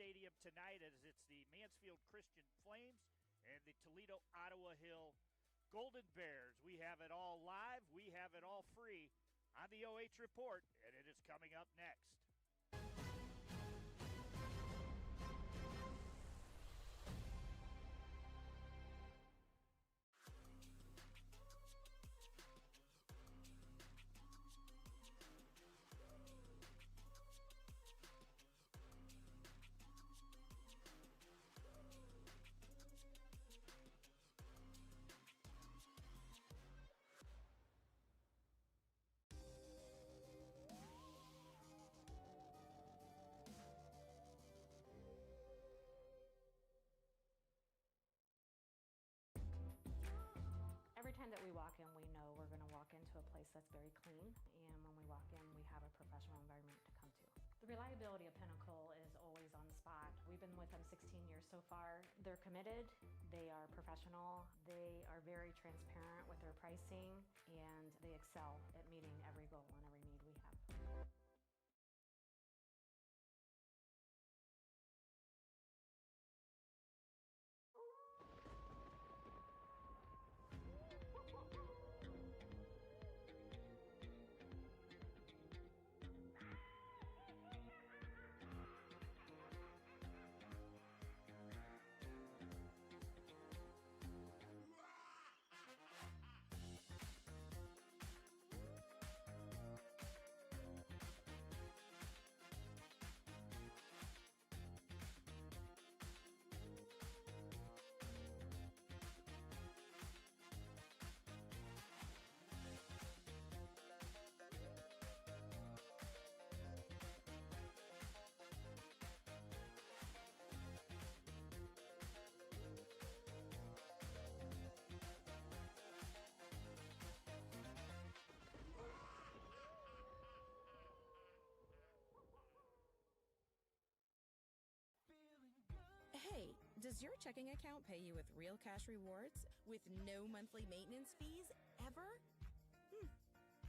Stadium tonight as it's the Mansfield Christian Flames and the Toledo Ottawa Hill Golden Bears. We have it all live. We have it all free on the OH Report, and it is coming up next. Every time that we walk in, we know we're going to walk into a place that's very clean, and when we walk in, we have a professional environment to come to. The reliability of Pinnacle is always on the spot. We've been with them 16 years so far. They're committed, they are professional, they are very transparent with their pricing, and they excel at meeting every goal and every need we have. Hey, does your checking account pay you with real cash rewards with no monthly maintenance fees ever?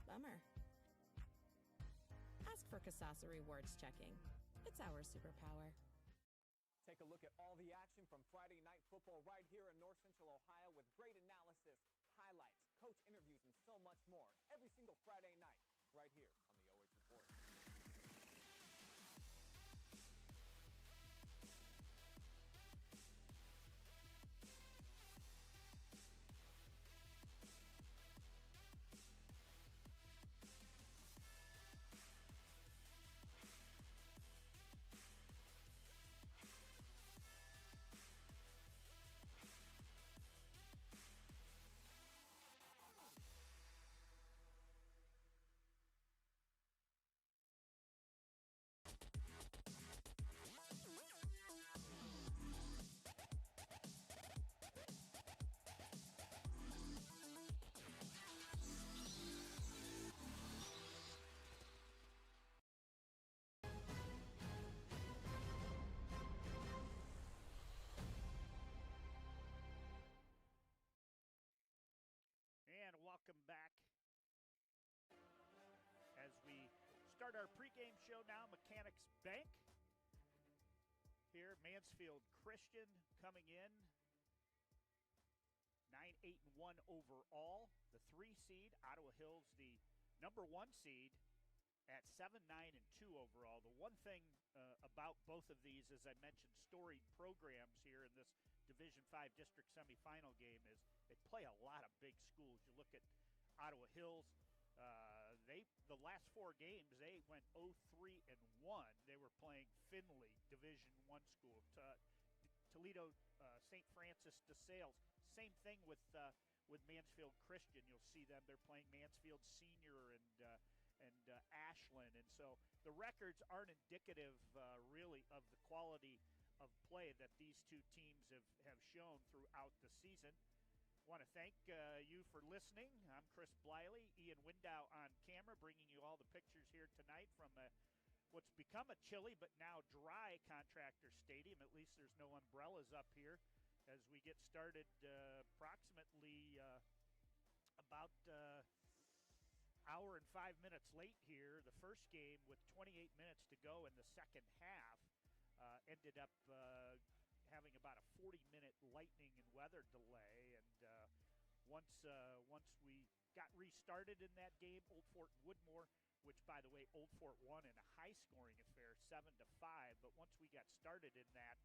Bummer. Ask for Kasasa Rewards Checking. It's our superpower. Take a look at all the action from Friday Night Football right here in North Central Ohio with great analysis, highlights, coach interviews, and so much more every single Friday night right here on the OH Report. And welcome back as we start our pregame show now. Mechanics Bank here, Mansfield Christian coming in 9-8-1 overall. The 3 seed, Ottawa Hills, the number 1 seed at 7-9-2 overall. The one thing about both of these, as I mentioned, storied programs here in this Division 5 district semifinal game, is they play a lot of big schools. You look at Ottawa Hills, the last 4 games, they went 0-3-1. They were playing Findlay, Division 1 school. Toledo, St. Francis de Sales. Same thing with Mansfield Christian. You'll see them. They're playing Mansfield Senior and Ashland. And so the records aren't indicative really of the quality of play that these two teams have shown throughout the season. I want to thank you for listening. I'm Chris Bliley, Ian Window on camera, bringing you all the pictures here tonight from what's become a chilly but now dry Contractors Stadium. At least there's no umbrellas up here as we get started approximately about hour and 5 minutes late here. The first game with 28 minutes to go in the second half. ended up having about a 40-minute lightning and weather delay. And once we got restarted in that game, Old Fort and Woodmore, which, by the way, Old Fort won in a high-scoring affair, 7-5. But once we got started in that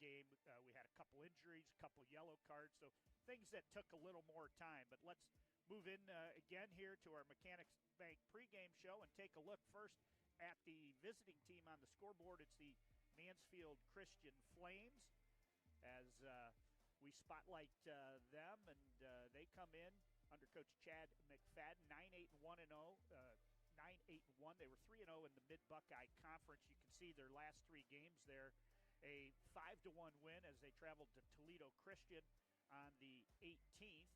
game, we had a couple injuries, a couple yellow cards, so things that took a little more time. But let's move in again here to our Mechanics Bank pregame show and take a look first at the visiting team on the scoreboard. It's the Mansfield Christian Flames as we spotlight them, and they come in under Coach Chad McFadden, 9-8-1-0, 9-8-1. They were 3-0 in the Mid-Buckeye Conference. You can see their last three games there. A 5-1 win as they traveled to Toledo Christian on the 18th.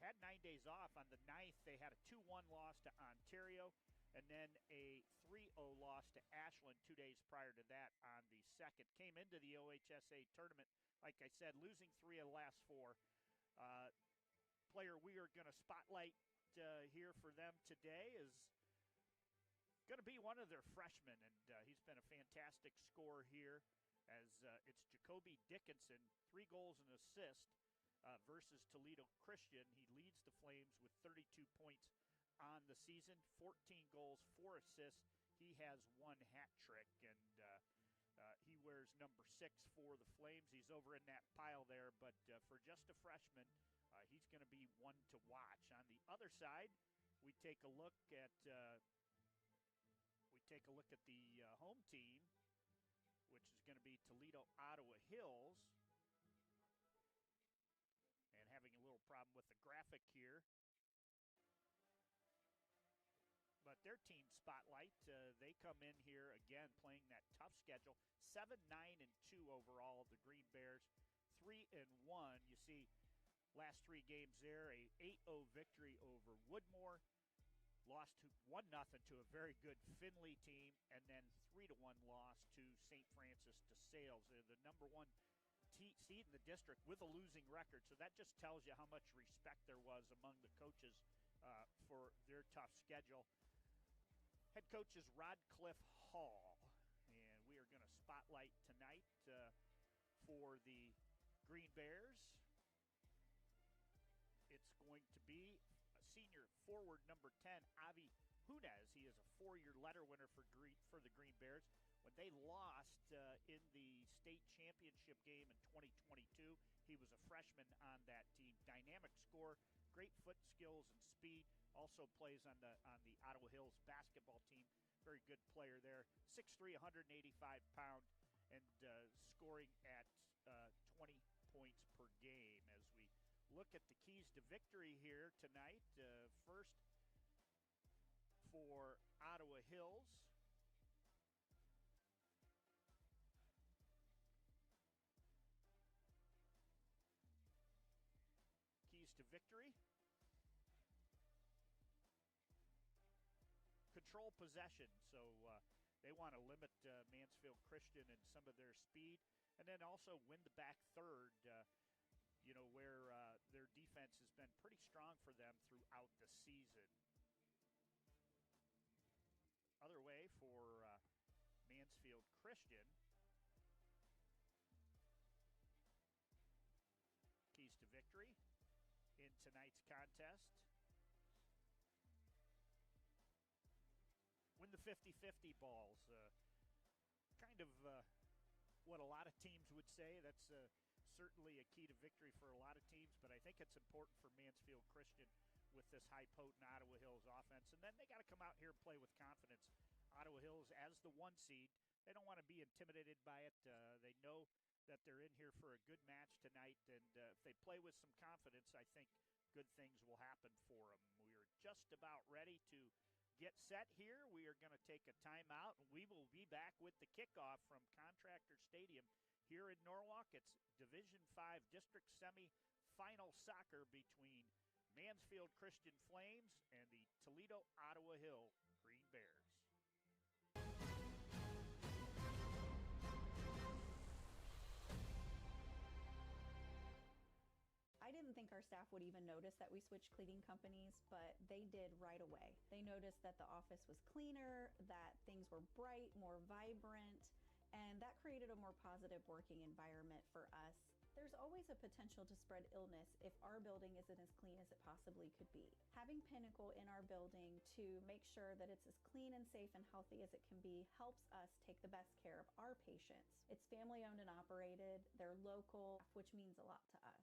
Had 9 days off. On the 9th, they had a 2-1 loss to Ontario, and then a 3-0 loss to Ashland 2 days prior to that on the 2nd. Came into the OHSAA tournament, like I said, losing 3 of the last 4. Player we are going to spotlight here for them today is going to be one of their freshmen, and he's been a fantastic scorer here as it's Jacoby Dickinson, 3 goals and assist versus Toledo Christian. He leads the Flames with 32 points on the season, 14 goals, 4 assists. He has 1 hat trick, and he wears number 6 for the Flames. He's over in that pile there, but for just a freshman, he's going to be one to watch. On the other side, we take a look at the home team, which is going to be Toledo Ottawa Hills, and having a little problem with the graphic here. But their team spotlight, they come in here again playing that tough schedule. 7-9-2 overall, the Green Bears, 3-1. You see, last 3 games there, a 8-0 victory over Woodmore, lost 1-0 to a very good Findlay team, and then 3-1 loss to St. Francis de Sales. They're the number 1 seed in the district with a losing record, so that just tells you how much respect there was among the coaches for their tough schedule. Head coach is Rodcliffe Hall, and we are going to spotlight tonight for the Green Bears. It's going to be a senior forward number 10, Avi Hunez. He is a 4-year letter winner for the Green Bears. When they lost in the state championship game in 2022, he was a freshman on that team. Dynamic scorer, great foot skills and speed. Also plays on the Ottawa Hills basketball team. Very good player there. 6'3", 185 pound, and scoring at 20 points per game. As we look at the keys to victory here tonight, first for Ottawa Hills, keys to victory: control possession, so they want to limit Mansfield Christian and some of their speed, and then also win the back third, where their defense has been pretty strong for them throughout the season. Other way for Mansfield Christian, keys to victory in tonight's contest: win the 50-50 balls. Kind of what a lot of teams would say. That's certainly a key to victory for a lot of teams, but I think it's important for Mansfield Christian with this high-potent Ottawa Hills offense. And then they got to come out here and play with confidence. Ottawa Hills, as the 1 seed, they don't want to be intimidated by it. They know that they're in here for a good match tonight, and if they play with some confidence, I think good things will happen for them. We are just about ready to get set here. We are going to take a timeout, and we will be back with the kickoff from Contractors Stadium here in Norwalk. It's Division 5 District Semi-Final soccer between Mansfield Christian Flames and the Toledo Ottawa Hill Green Bears. Item didn't think our staff would even notice that we switched cleaning companies, but they did right away. They noticed that the office was cleaner, that things were bright, more vibrant, and that created a more positive working environment for us. There's always a potential to spread illness if our building isn't as clean as it possibly could be. Having Pinnacle in our building to make sure that it's as clean and safe and healthy as it can be helps us take the best care of our patients. It's family owned and operated, they're local, which means a lot to us.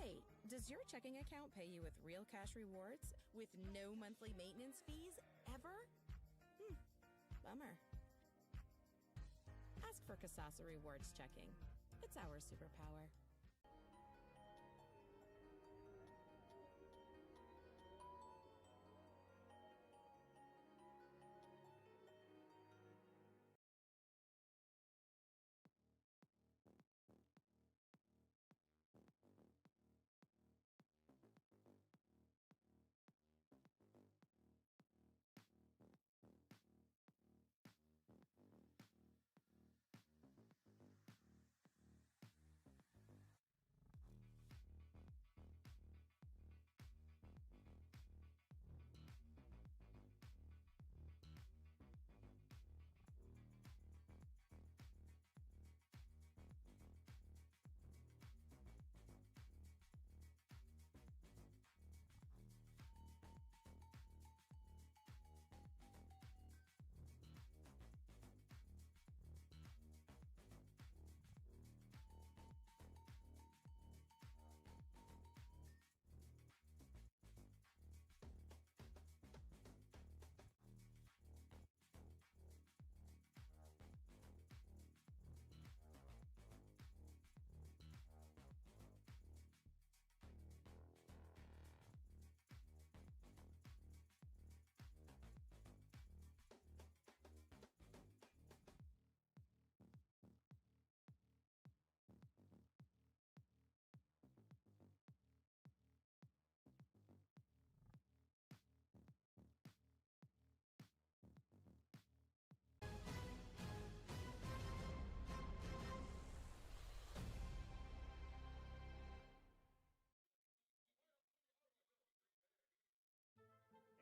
Hey, does your checking account pay you with real cash rewards with no monthly maintenance fees ever? Bummer. Ask for Kasasa Rewards Checking. It's our superpower.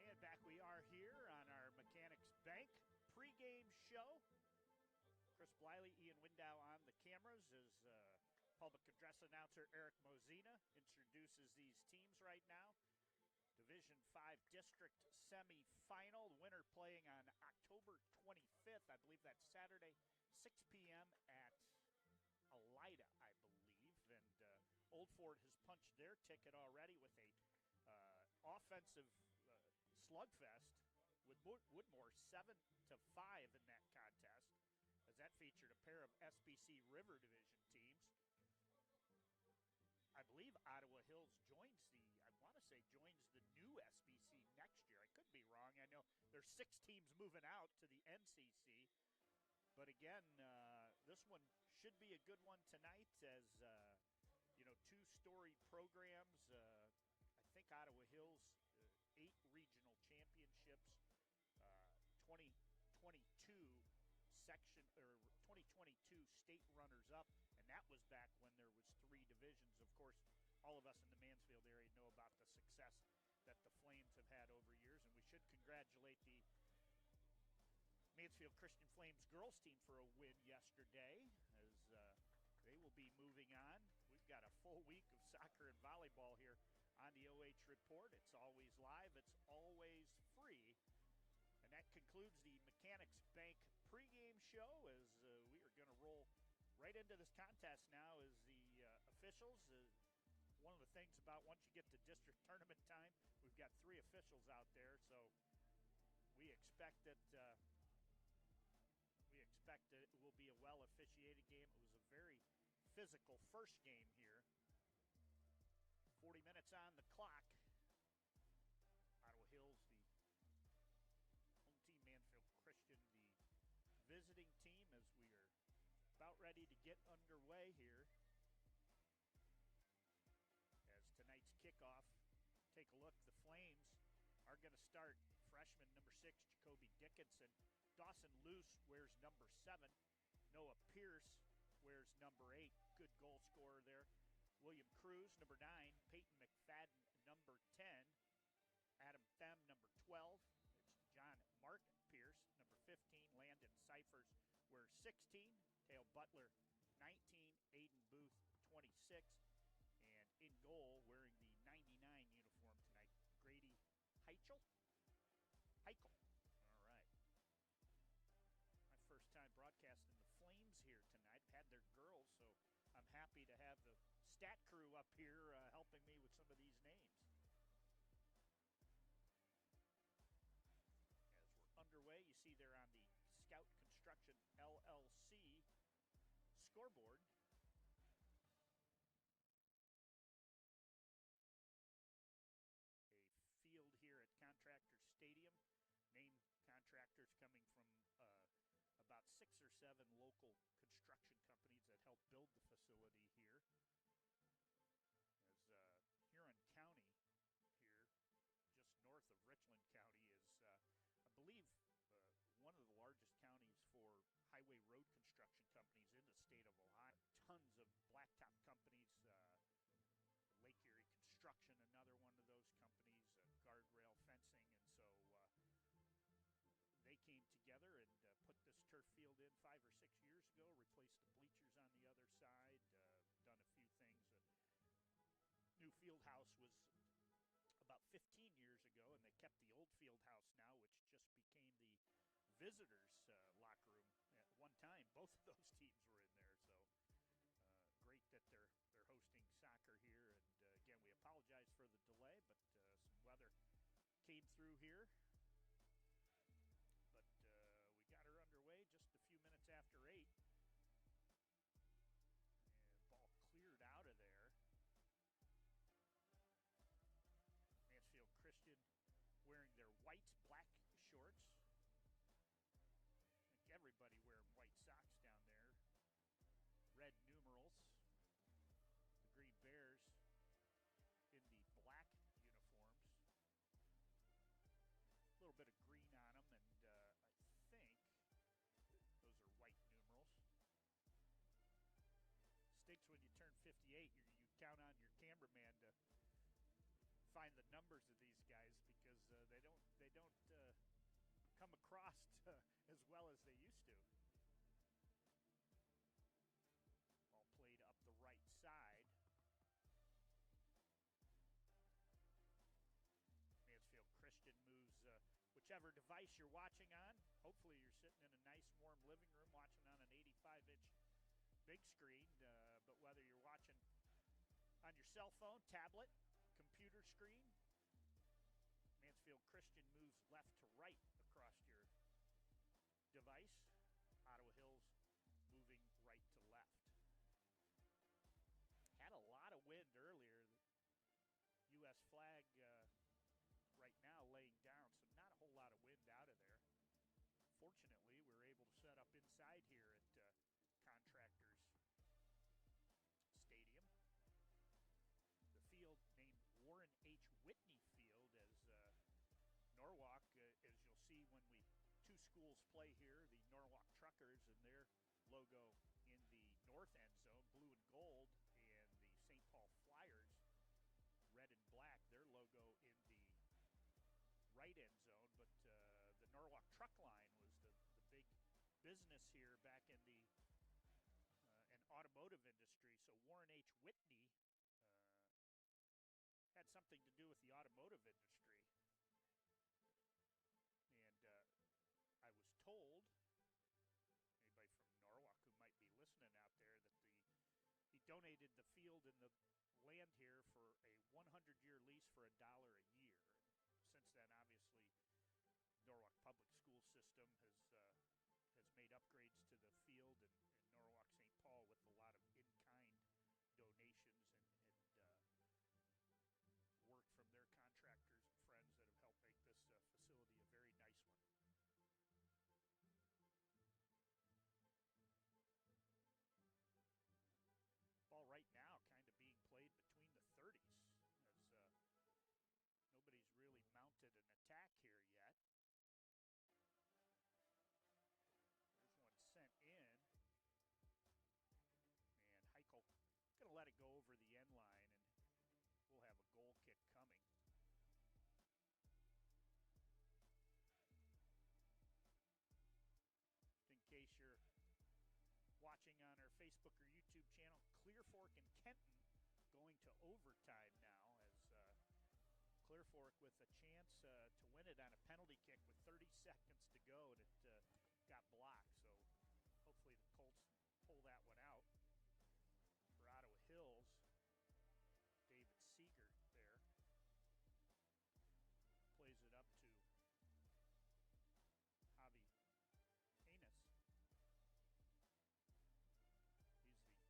And back we are here on our Mechanics Bank pregame show. Chris Bliley, Ian Window on the cameras as public address announcer Eric Mozina introduces these teams right now. Division 5 District semifinal. The winner playing on October 25th. I believe that's Saturday, 6 p.m. at Elida, I believe. And Old Ford has punched their ticket already with a offensive slugfest with Woodmore 7-5 in that contest, as that featured a pair of SBC River Division teams. I believe Ottawa Hills joins the new SBC next year. I could be wrong. I know there's 6 teams moving out to the NCC. But again, this one should be a good one tonight as, 2 storied programs. I think Ottawa Hills, 8 regional championships, 2022 state runners-up, and that was back when there was 3 divisions. Of course, all of us in the Mansfield area know about the success that the Flames have had over years, and we should congratulate the Mansfield Christian Flames girls team for a win yesterday, as they will be moving on. We've got a full week of soccer and volleyball here on the OH Report. It's always live. It's always free. And that concludes the Mechanics Bank pregame show as we are going to roll right into this contest now as the officials. One of the things about once you get to district tournament time, we've got 3 officials out there, so we expect that it will be a well-officiated game. It was a very physical first game here. 40 minutes on the clock. Ottawa Hills, the home team, Mansfield Christian, the visiting team, as we are about ready to get underway here. As tonight's kickoff, take a look, the Flames are going to start freshman number 6, Jacoby Dickinson. Dawson Luce wears number 7. Noah Pierce wears number 8. Good goal scorer there. William Cruz, number 9. Peyton McFadden, number 10. Adam Them, number 12. It's John Mark Pierce, number 15. Landon Cyphers wears 16. Dale Butler, 19. Aiden Booth, 26. And in goal, wearing the 99 uniform tonight, Grady Heichel. All right. My first time broadcasting the Flames here tonight. Had their girls, so I'm happy to have the stat crew up here helping me with some of these names. As we're underway, you see there on the Scout Construction LLC scoreboard, a field here at Contractors Stadium. Name contractors coming from about 6 or 7 local construction companies that help build the facility here. As Huron County here, just north of Richland County, is, I believe, one of the largest counties for highway road construction companies in the state of Ohio. Tons of blacktop companies, Lake Erie Construction, another one of those companies, guardrail fencing, and so they came together and put this turf field in 5 or 6 years ago, replaced the bleachers on the other side, done a few things. New field house was about 15 years ago, and they kept the old field house now, which just became the visitors' locker room. At one time, both of those teams were in there, so great that they're hosting soccer here. And again, we apologize for the delay, but some weather came through here. But we got her underway just a few minutes after 8. And ball cleared out of there. Mansfield Christian wearing their white, black shorts. I think everybody wearing white socks down there. Red numerals. The Green Bears in the black uniforms. A little bit of green on them, and I think those are white numerals. Stinks when you turn 58, you count on your cameraman to find the numbers of these guys because they don't come across as well as they used to. Ball played up the right side. Mansfield Christian moves whichever device you're watching on. Hopefully you're sitting in a nice warm living room watching on an 85-inch big screen, but whether you're watching on your cell phone, tablet, computer screen, Mansfield Christian moves left to right across your device. Ottawa Hills moving right to left. Had a lot of wind earlier. The U.S. flag right now laying down, so not a whole lot of wind out of there. Fortunately, we were able to set up inside here at Contractors Stadium. The field named Warren H Whitney Field, as Norwalk, as you'll see when two schools play here, the Norwalk Truckers and their logo in the north end zone, blue and gold, and the St. Paul Flyers, red and black, their logo in the right end zone. But the Norwalk Truck Line was the big business here back in the an automotive industry. So Warren H Whitney had something to do with the automotive industry. And I was told, anybody from Norwalk who might be listening out there, that he donated the field and the land here for a 100-year lease for $1 a year. Since then, obviously, Norwalk Public School System has made upgrades to the field and Norwalk St. Paul with a lot of in-kind donations and work from their contractors and friends that have helped make this facility a very nice one. Ball right now kind of being played between the 30s as nobody's really mounted an attack here yet. There's one sent in. And Heichel going to let it go over the end line, and we'll have a goal kick coming. In case you're watching on our Facebook or YouTube channel, Clear Fork and Kenton going to overtime now as Clear Fork with a chance to win it on a penalty kick with 30 seconds to go, and it got blocked. So hopefully the Colts pull that one out. For Ottawa Hills, David Seeger there plays it up to Javi Canis. He's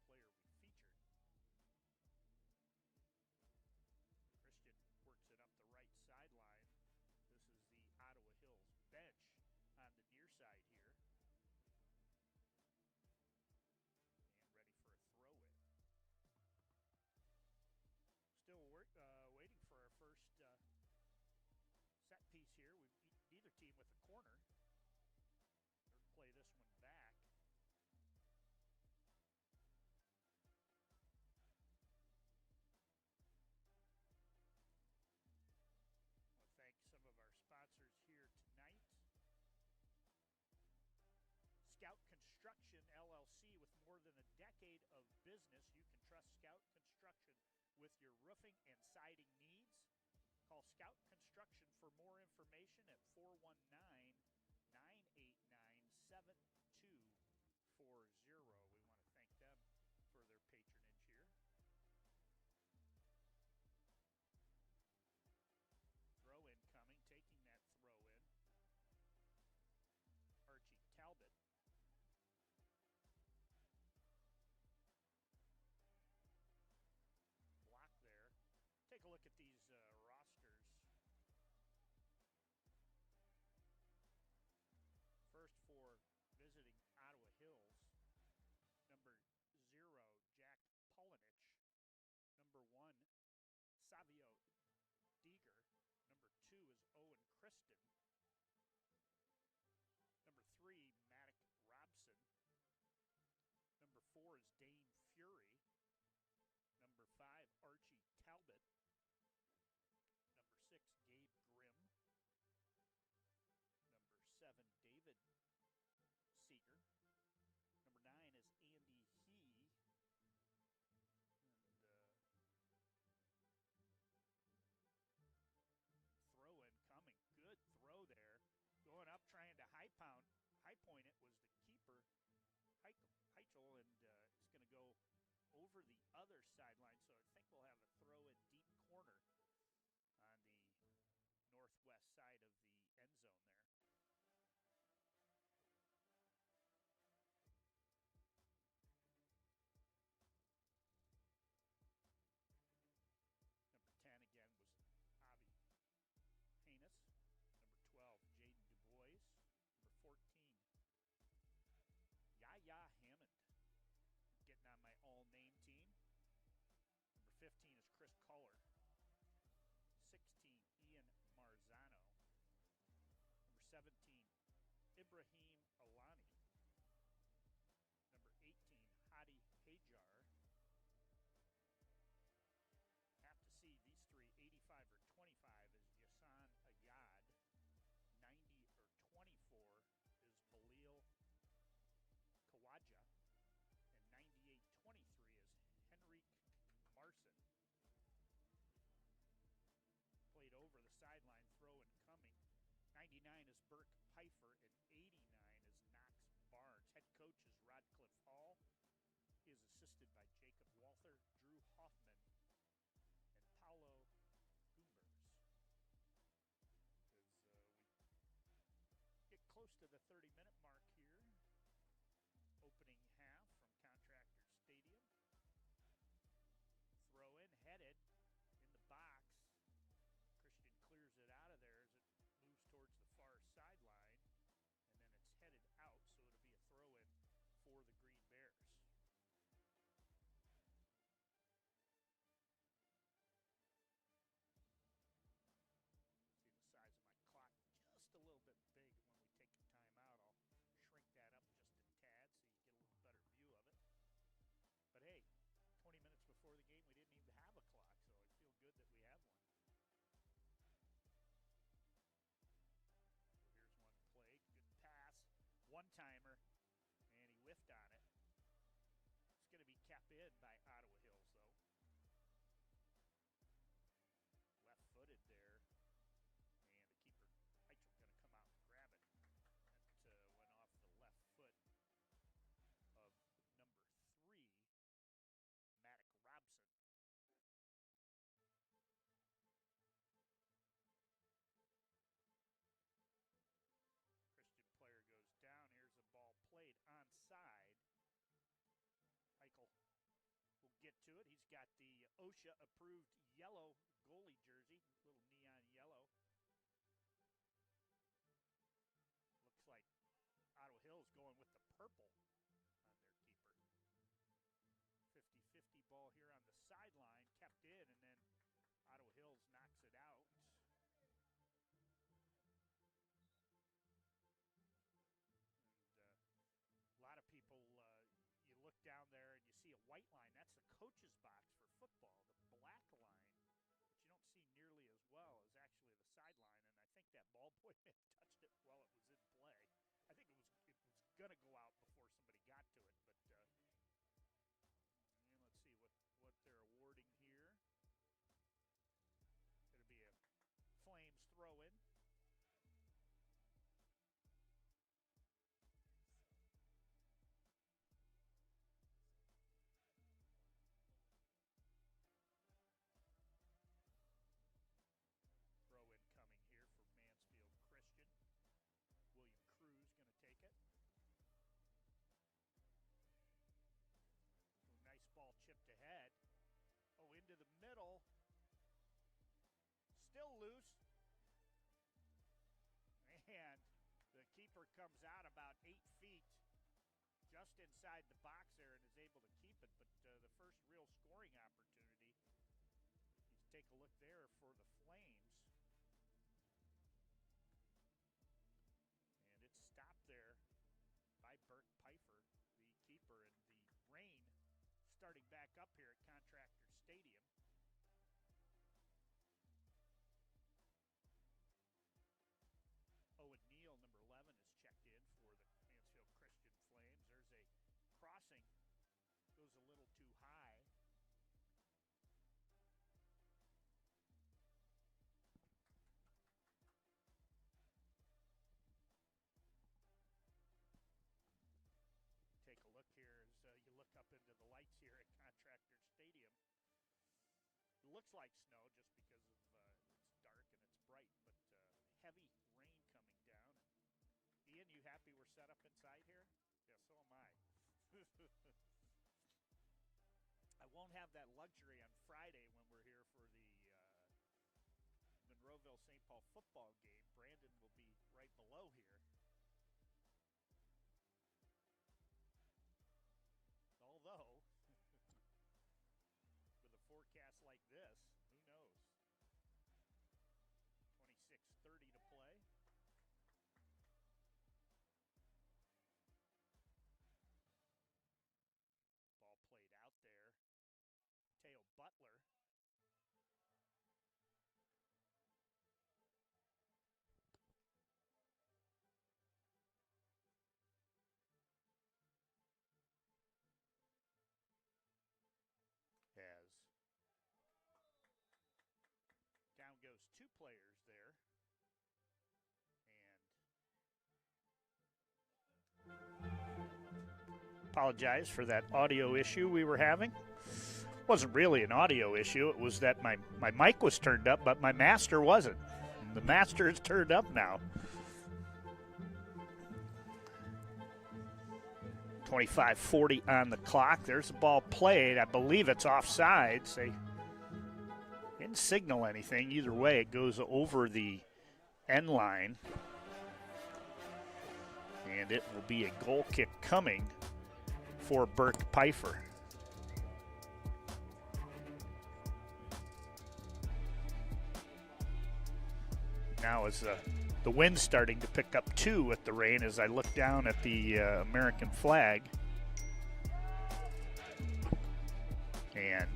the player we featured. Christian works it up the right sideline. This is the Ottawa Hills bench on the near side here. And ready for a throw-in. Still waiting for our first set piece here. Neither team with a corner. They'll play this one back. I want to thank some of our sponsors here tonight. Scout Construction LLC, with more than a decade of business. You can trust Scout Construction with your roofing and siding needs. Call Scout Construction for more information at 419-989-7240. We want to thank them for their patronage here. Throw in coming, taking that throw in. Archie Talbot. There. Take a look at these rosters. First for visiting Ottawa Hills, number 0, Jack Polinich. Number 1, Savio Deeger. Number 2 is Owen Kristen. Number 3, Maddock Robson. Number 4 is Dane Fury. Number 5, Archie Talbot. Number 6, Gabe Grimm. Number 7, David Seeger. Number 9 is Andy He. And throw in coming. Good throw there. Going up, trying to high point it was the keeper, Heichel, and it's going to go over the other sideline, so I think we'll have a throw in deep corner on the northwest side of the end zone there. Number 10 again was Javi Canis. Number 12, Jaden Du Bois. Number 14, Yaya Hammond. Getting on my all-name team. Number 15 is 99 is Burke Pfeiffer, and 89 is Knox Barnes. Head coach is Rodcliffe Hall. He is assisted by Jacob Walther, Drew Hoffman, and Paulo Gumbers. As we get close to the 30-minute mark here, opening half from Contractors Stadium. Throw in, headed in the box. Christian clears it out of there as it moves towards the far sideline, and then it's headed out, so it'll be a throw in for the Green Bears. See the size of my clock just a little bit big, and when we take a timeout, I'll shrink that up just a tad so you get a little better view of it. But hey, 20 minutes before the game, we didn't even have a clock, so I feel good that we have one. So here's one play. Good pass. One-timer, and he whiffed on it. It's going to be kept in by Ottawa Hills, though. Left-footed there, and the keeper, Heichel, going to come out and grab it. That went off the left foot of number 3, Maddock Robson. Christian player goes down. Here's a ball played onside. Heichel will get to it. He's got the OHSAA-approved yellow goalie jersey, little neon yellow. Looks like Ottawa Hills going with the purple on their keeper. 50-50 ball here on the sideline, kept in, and then Ottawa Hills knocks it out. And a lot of people, you look down there and you see a white line. That's the coach's box for football. The black line, which you don't see nearly as well, is actually the sideline, and I think that ball boy may have touched it while it was in play. I think it was going to go out before somebody got to it, but and let's see what they're awarding here. Going to be a Flames throw-in. Throw-in coming here for Mansfield Christian. William Cruz going to take it. Nice ball chipped ahead. Oh, into the middle. Still loose. And the keeper comes out about 8 feet just inside the box there and is able to keep it. But the first real scoring opportunity, you take a look there for the Flames. And it's stopped there by Burke Pfeiffer, the keeper, and the rain starting back up here at Contractors Stadium. Owen Neal, number 11, is checked in for the Mansfield Christian Flames. There's a crossing, goes a little too high. Take a look here as you look up into the lights here at Contractors Stadium. It looks like snow just because of it's dark and it's bright, but heavy rain coming down. Ian, you happy we're set up inside here? Yeah, so am I. I won't have that luxury on Friday when we're here for the Monroeville-St. Paul football game. Brandon will be right below here. Although, with a forecast like this, who knows? 26:30 to play. Ball played out there. Teo Butler. Apologize for that audio issue we were having. Wasn't really an audio issue. It was that my mic was turned up, but my master wasn't. And the master is turned up now. 25:40 on the clock. There's the ball played. I believe it's offsides. They didn't signal anything. Either way, it goes over the end line. And it will be a goal kick coming for Burke Pfeiffer. Now as the wind's starting to pick up too with the rain as I look down at the American flag. And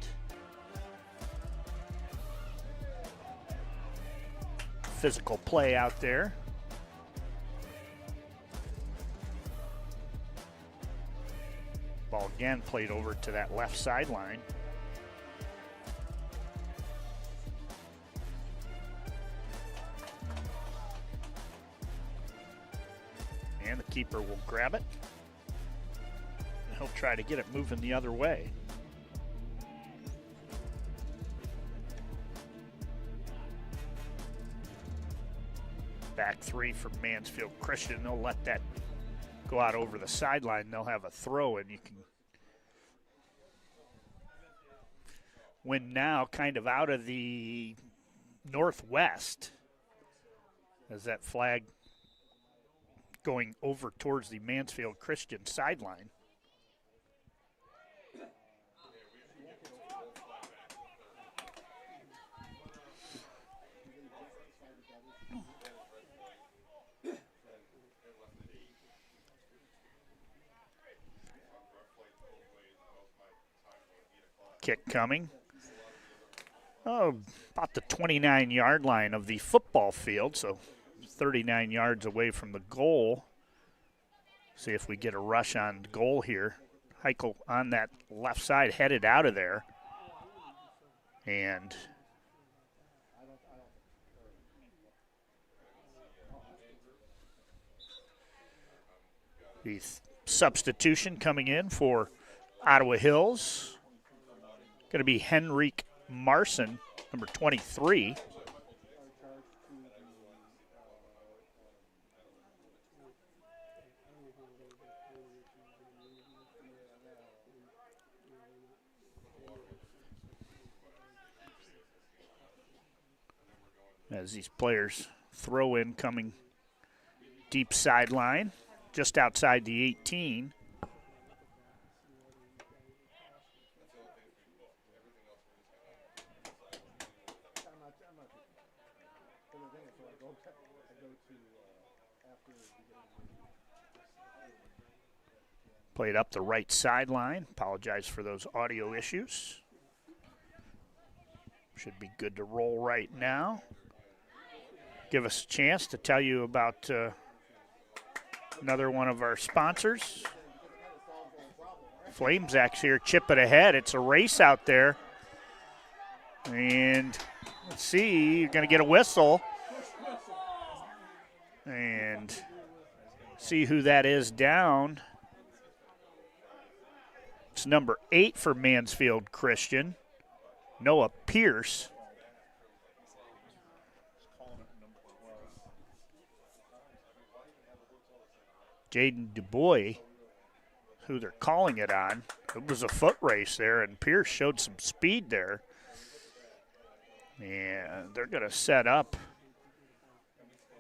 physical play out there. Ball again played over to that left sideline. And the keeper will grab it. And he'll try to get it moving the other way. Back three from Mansfield Christian. They'll let that go out over the sideline. They'll have a throw, and you can win now kind of out of the northwest as that flag going over towards the Mansfield Christian sideline. Kick coming. Oh, about the 29-yard line of the football field, so 39 yards away from the goal. See if we get a rush on goal here. Heichel on that left side headed out of there. And the substitution coming in for Ottawa Hills. Going to be Henrik Marson, number 23. As these players throw in coming deep sideline, just outside the 18. Played up the right sideline. Apologize for those audio issues. Should be good to roll right now. Give us a chance to tell you about another one of our sponsors. Flames actually here chip it ahead. It's a race out there. And let's see, you're going to get a whistle. And see who that is down. It's number 8 for Mansfield Christian, Noah Pierce. Jaden DuBois, who they're calling it on. It was a foot race there, and Pierce showed some speed there. And they're going to set up,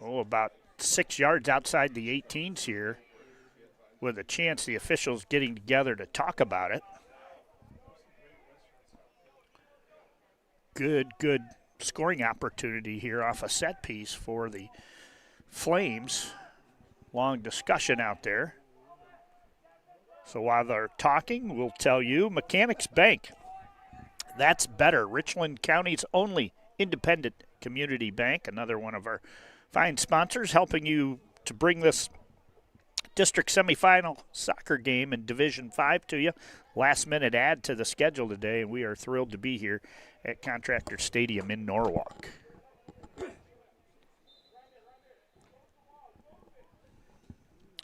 about 6 yards outside the 18s here, with a chance the officials getting together to talk about it. Good scoring opportunity here off a set piece for the Flames. Long discussion out there. So while they're talking, we'll tell you Mechanics Bank. That's better. Richland County's only independent community bank. Another one of our fine sponsors helping you to bring this district semifinal soccer game in Division 5 to you. Last minute add to the schedule today, and we are thrilled to be here at Contractors Stadium in Norwalk.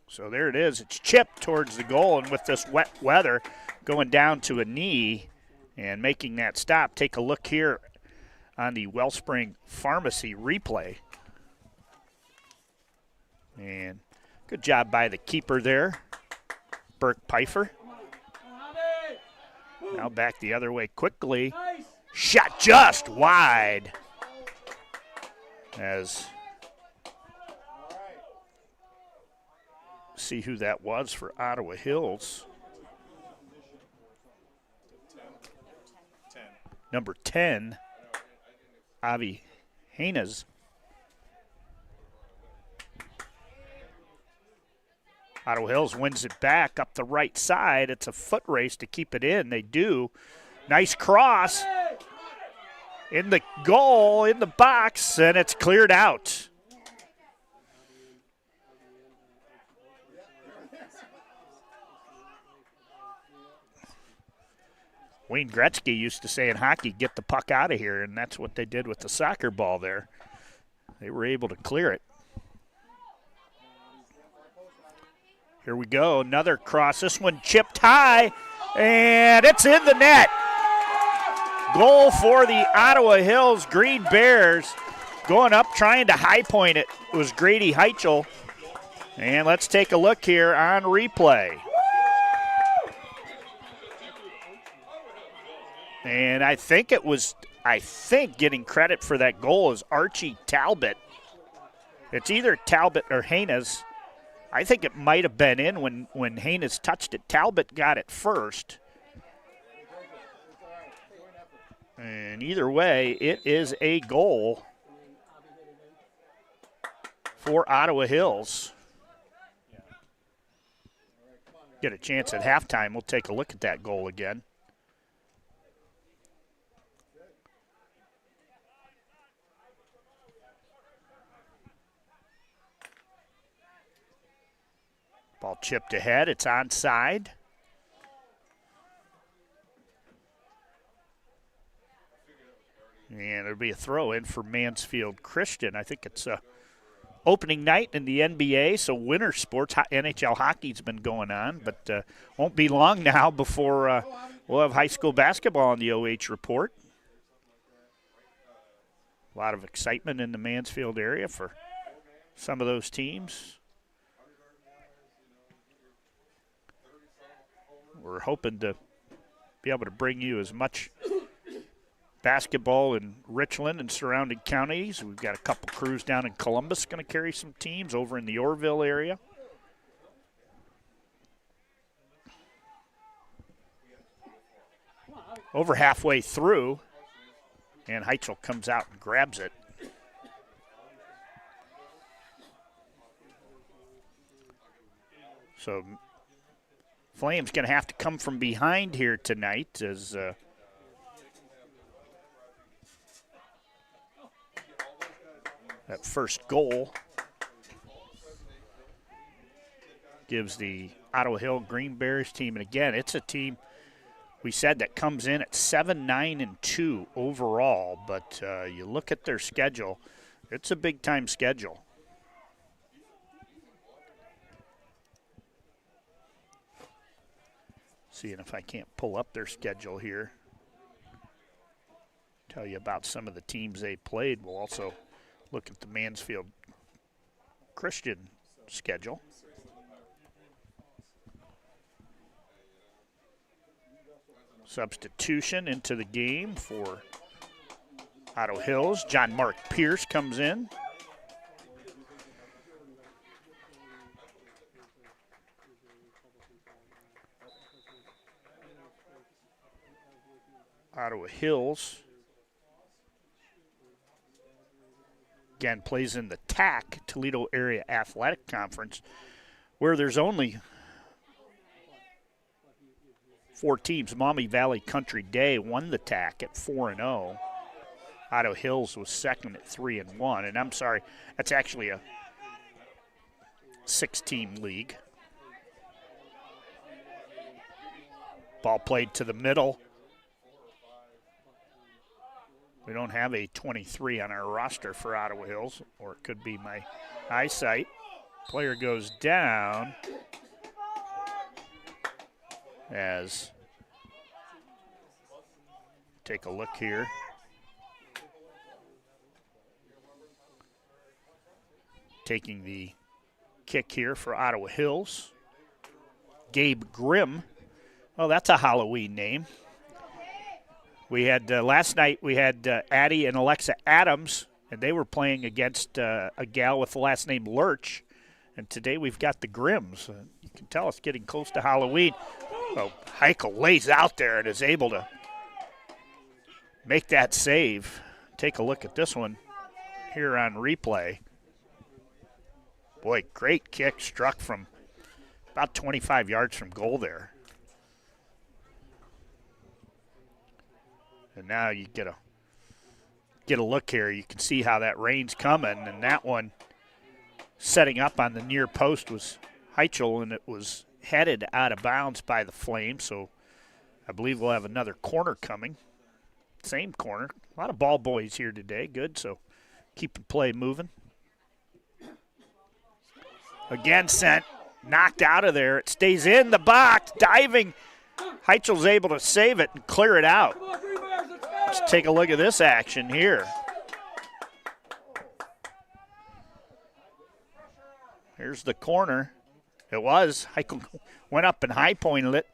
So there it is. It's chipped towards the goal, and with this wet weather going down to a knee and making that stop. Take a look here on the Wellspring Pharmacy replay. And good job by the keeper there, Burke Pfeiffer. Now back the other way quickly. Shot just wide. As see who that was for Ottawa Hills. Number 10, Avi Haynes. Ottawa Hills wins it back up the right side. It's a foot race to keep it in. They do. Nice cross. In the goal, in the box, and it's cleared out. Wayne Gretzky used to say in hockey, get the puck out of here, and that's what they did with the soccer ball there. They were able to clear it. Here we go, another cross. This one chipped high, and it's in the net. Goal for the Ottawa Hills Green Bears. Going up, trying to high point it. It was Grady Heichel. And let's take a look here on replay. And I think getting credit for that goal is Archie Talbot. It's either Talbot or Haynes. I think it might have been in when Haynes touched it. Talbot got it first. And either way, it is a goal for Ottawa Hills. Get a chance at halftime. We'll take a look at that goal again. Ball chipped ahead. It's onside. And it'll be a throw in for Mansfield Christian. I think it's opening night in the NBA, so winter sports, NHL hockey's been going on, but won't be long now before we'll have high school basketball on the OH report. A lot of excitement in the Mansfield area for some of those teams. We're hoping to be able to bring you as much basketball in Richland and surrounding counties. We've got a couple crews down in Columbus going to carry some teams over in the Orrville area. Over halfway through, and Heichel comes out and grabs it. So Flames going to have to come from behind here tonight as that first goal gives the Ottawa Hill Green Bears team, and again, it's a team we said that comes in at 7-9-2 overall, but you look at their schedule, it's a big-time schedule. Seeing if I can't pull up their schedule here. Tell you about some of the teams they played. We'll also look at the Mansfield Christian schedule. Substitution into the game for Ottawa Hills. John Mark Pierce comes in. Ottawa Hills again plays in the TAC, Toledo Area Athletic Conference, where there's only 4 teams. Maumee Valley Country Day won the TAC at 4-0. Ottawa Hills was second at 3-1. And I'm sorry, that's actually a 6-team league. Ball played to the middle. We don't have a 23 on our roster for Ottawa Hills, or it could be my eyesight. Player goes down as, take a look here. Taking the kick here for Ottawa Hills. Gabe Grimm. Oh, that's a Halloween name. We had last night we had Addie and Alexa Adams, and they were playing against a gal with the last name Lurch. And today we've got the Grimms. You can tell it's getting close to Halloween. Oh, Heichel lays out there and is able to make that save. Take a look at this one here on replay. Boy, great kick struck from about 25 yards from goal there. And now you get a look here. You can see how that rain's coming, and that one setting up on the near post was Heichel, and it was headed out of bounds by the Flames. So I believe we'll have another corner coming. Same corner. A lot of ball boys here today. Good, so keep the play moving. Again sent, knocked out of there. It stays in the box, diving. Heichel's able to save it and clear it out. Let's take a look at this action here. Here's the corner. It was. Heichel went up and high-pointed it.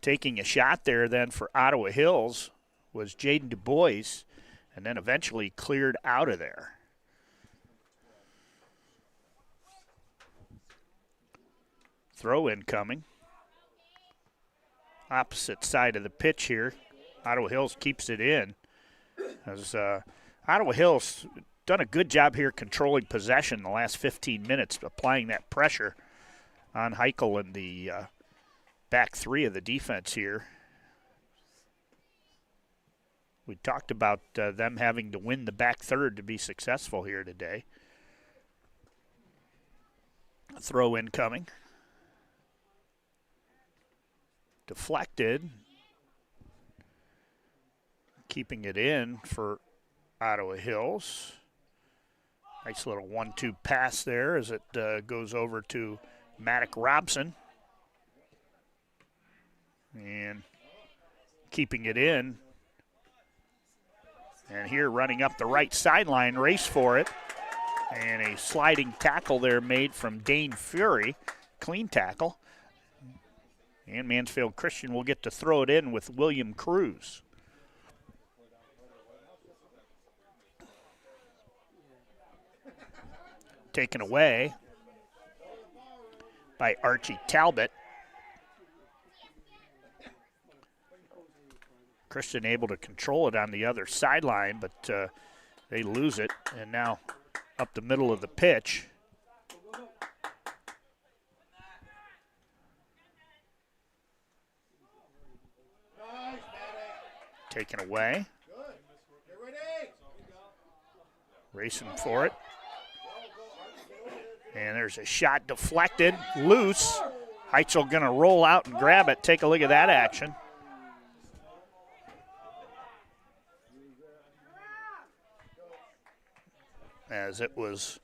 Taking a shot there then for Ottawa Hills was Jaden Du Bois, and then eventually cleared out of there. Throw incoming. Opposite side of the pitch here. Ottawa Hills keeps it in. As Ottawa Hills done a good job here controlling possession the last 15 minutes, applying that pressure on Heichel and the back three of the defense here. We talked about them having to win the back third to be successful here today. A throw incoming. Deflected. Keeping it in for Ottawa Hills. Nice little 1-2 pass there as it goes over to Maddock Robson. And keeping it in. And here running up the right sideline, race for it. And a sliding tackle there made from Dane Fury. Clean tackle. And Mansfield Christian will get to throw it in with William Cruz. Taken away by Archie Talbot. Christian able to control it on the other sideline, but they lose it. And now up the middle of the pitch. Taken away. Racing for it. And there's a shot deflected, loose. Heichel going to roll out and grab it. Take a look at that action. As it was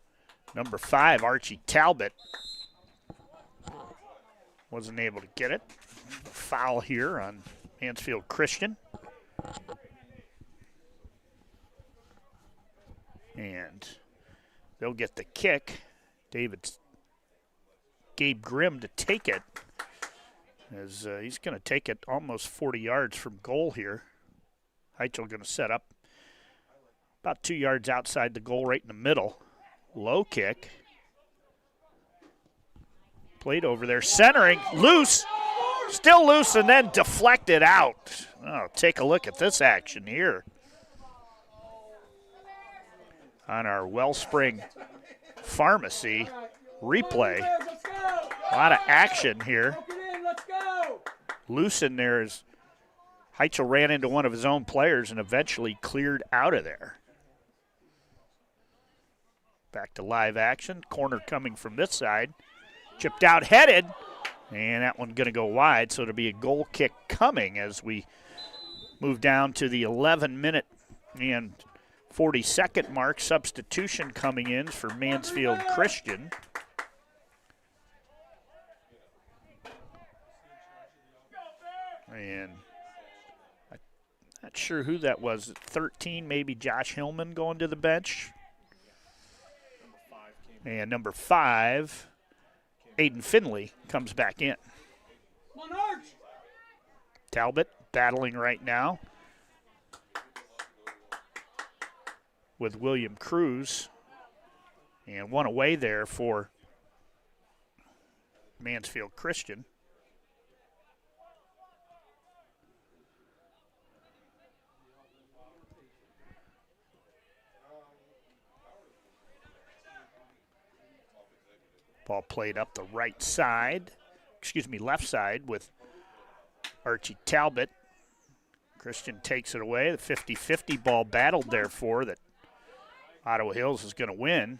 number 5, Archie Talbot. Wasn't able to get it. Foul here on Mansfield Christian. And they'll get the kick. Gabe Grimm to take it, as he's going to take it almost 40 yards from goal here. Heichel going to set up about 2 yards outside the goal, right in the middle. Low kick. Played over there, centering, loose, still loose, and then deflected out. Oh, take a look at this action here. On our Wellspring Pharmacy replay. A lot of action here. Loose in there as Heichel ran into one of his own players and eventually cleared out of there. Back to live action. Corner coming from this side. Chipped out, headed, and that one going to go wide, so it'll be a goal kick coming as we move down to the 11-minute and 42nd mark, substitution coming in for Mansfield Christian. And I'm not sure who that was. 13, maybe Josh Hillman going to the bench. And number 5, Aiden Finley, comes back in. Talbot battling right now with William Cruz. And one away there for Mansfield Christian. Ball played up the right side, left side with Archie Talbot. Christian takes it away. The 50-50 ball battled there for that Ottawa Hills is going to win.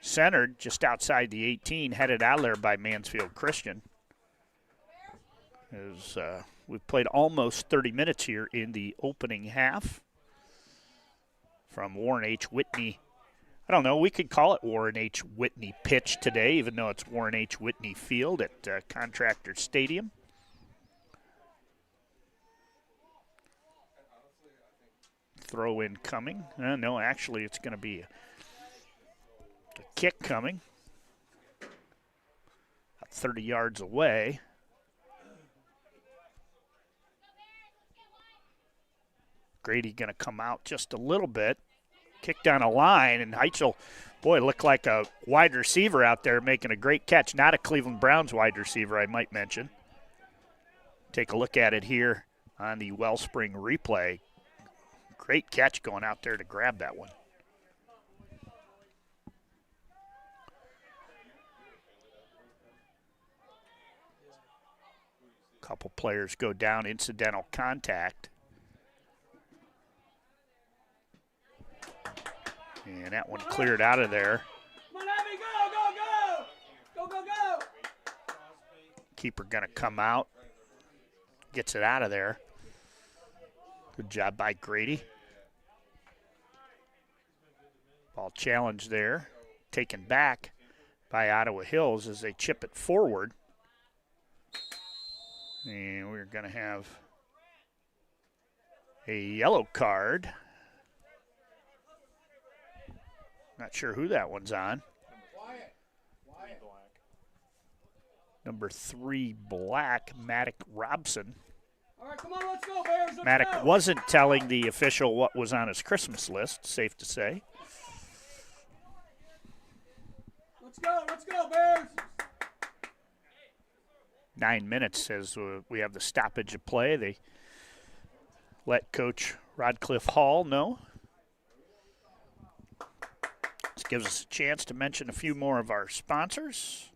Centered just outside the 18, headed out of there by Mansfield Christian. As we've played almost 30 minutes here in the opening half from Warren H Whitney. I don't know, we could call it Warren H Whitney pitch today, even though it's Warren H Whitney Field at Contractors Stadium. Throw in coming. No, actually it's going to be a kick coming. About 30 yards away. Grady going to come out just a little bit. Kick down a line, and Heitzel, boy, looked like a wide receiver out there making a great catch. Not a Cleveland Browns wide receiver, I might mention. Take a look at it here on the Wellspring replay. Great catch going out there to grab that one. Couple players go down, incidental contact. And that one cleared out of there. Come on, Abby, go, go, go! Go, go, go! Keeper going to come out. Gets it out of there. Good job by Grady. Ball challenge there. Taken back by Ottawa Hills as they chip it forward. And we're going to have a yellow card. Not sure who that one's on. Number 3, Black, Maddock Robson. All right, come on, let's go, Bears. Let's Maddock go. wasn't telling the official what was on his Christmas list, safe to say. Let's go, Bears. 9 minutes as we have the stoppage of play. They let Coach Rodcliffe Hall know. This gives us a chance to mention a few more of our sponsors.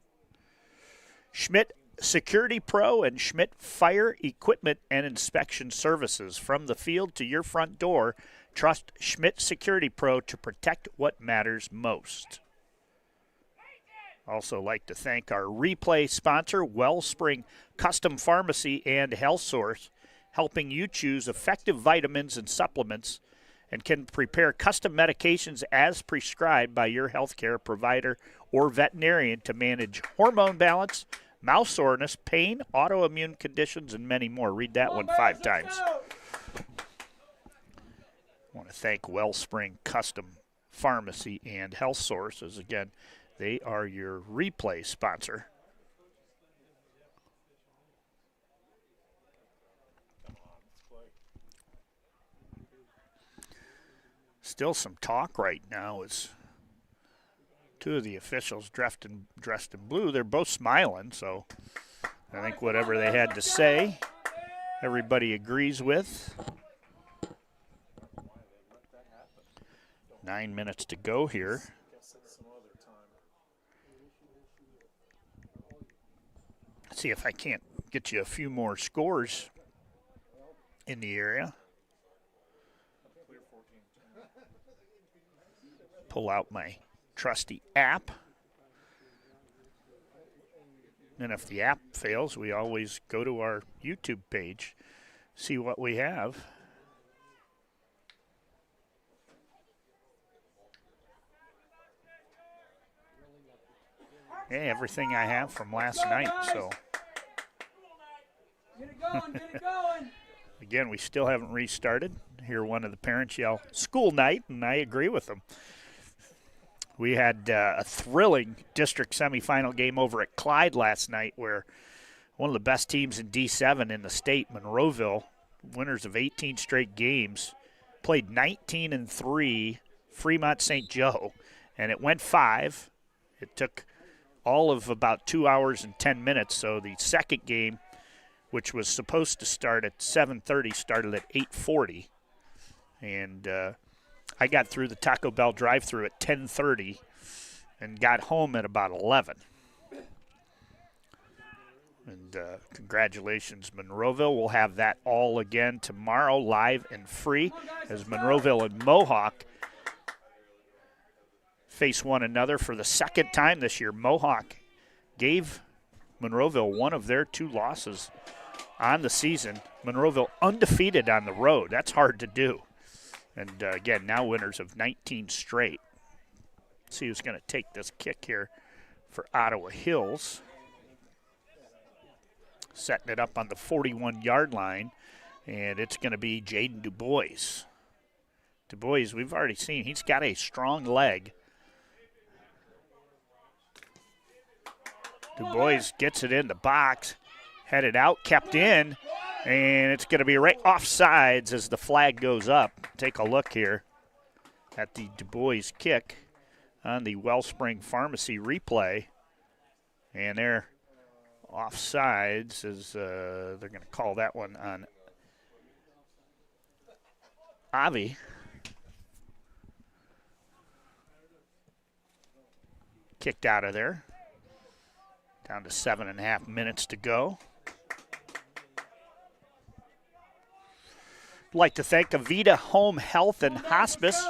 Schmidt Security Pro and Schmidt Fire Equipment and Inspection Services. From the field to your front door, trust Schmidt Security Pro to protect what matters most. Also like to thank our replay sponsor, Wellspring Custom Pharmacy and Health Source, helping you choose effective vitamins and supplements and can prepare custom medications as prescribed by your healthcare provider or veterinarian to manage hormone balance, mouth soreness, pain, autoimmune conditions, and many more. Read that one 5 times. I want to thank Wellspring Custom Pharmacy and Health Sources. Again, they are your replay sponsor. Still some talk right now as two of the officials dressed in blue. They're both smiling, so I think whatever they had to say, everybody agrees with. 9 minutes to go here. Let's see if I can't get you a few more scores in the area. Pull out my trusty app. And if the app fails, we always go to our YouTube page, see what we have. everything I have from last night. So Get it going, get it going. again, we still haven't restarted. Hear one of the parents yell, "School night," and I agree with them. We had a thrilling district semifinal game over at Clyde last night where one of the best teams in D7 in the state, Monroeville, winners of 18 straight games, played 19-3 Fremont St. Joe, and it went 5. It took all of about 2 hours and 10 minutes, so the second game, which was supposed to start at 7:30, started at 8:40. And I got through the Taco Bell drive-thru at 10:30 and got home at about 11. And congratulations, Monroeville. We'll have that all again tomorrow, live and free, as Monroeville and Mohawk face one another for the second time this year. Mohawk gave Monroeville one of their 2 losses on the season. Monroeville undefeated on the road. That's hard to do. And, again, now winners of 19 straight. Let's see who's going to take this kick here for Ottawa Hills. Setting it up on the 41-yard line, and it's going to be Jaden DuBois. DuBois, we've already seen, he's got a strong leg. DuBois gets it in the box, headed out, kept in, and it's going to be right off sides as the flag goes up. Take a look here at the DuBois kick on the Wellspring Pharmacy replay, and they're offsides as they're going to call that one on Avi. Kicked out of there. Down to 7.5 minutes to go. I'd like to thank Avita Home Health and Hospice,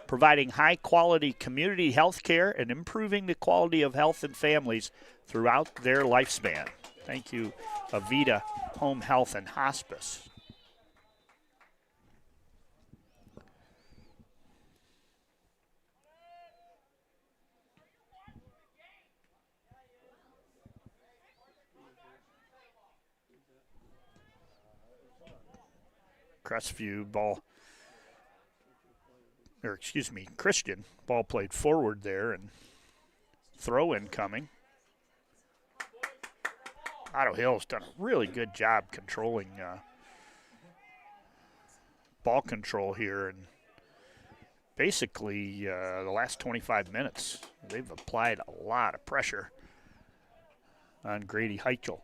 providing high-quality community health care and improving the quality of health in families throughout their lifespan. Thank you, Avita Home Health and Hospice. Crestview ball, or excuse me, Christian ball played forward there and throw in coming. Ottawa Hills done a really good job controlling ball control here, and basically the last 25 minutes they've applied a lot of pressure on Grady Heichel.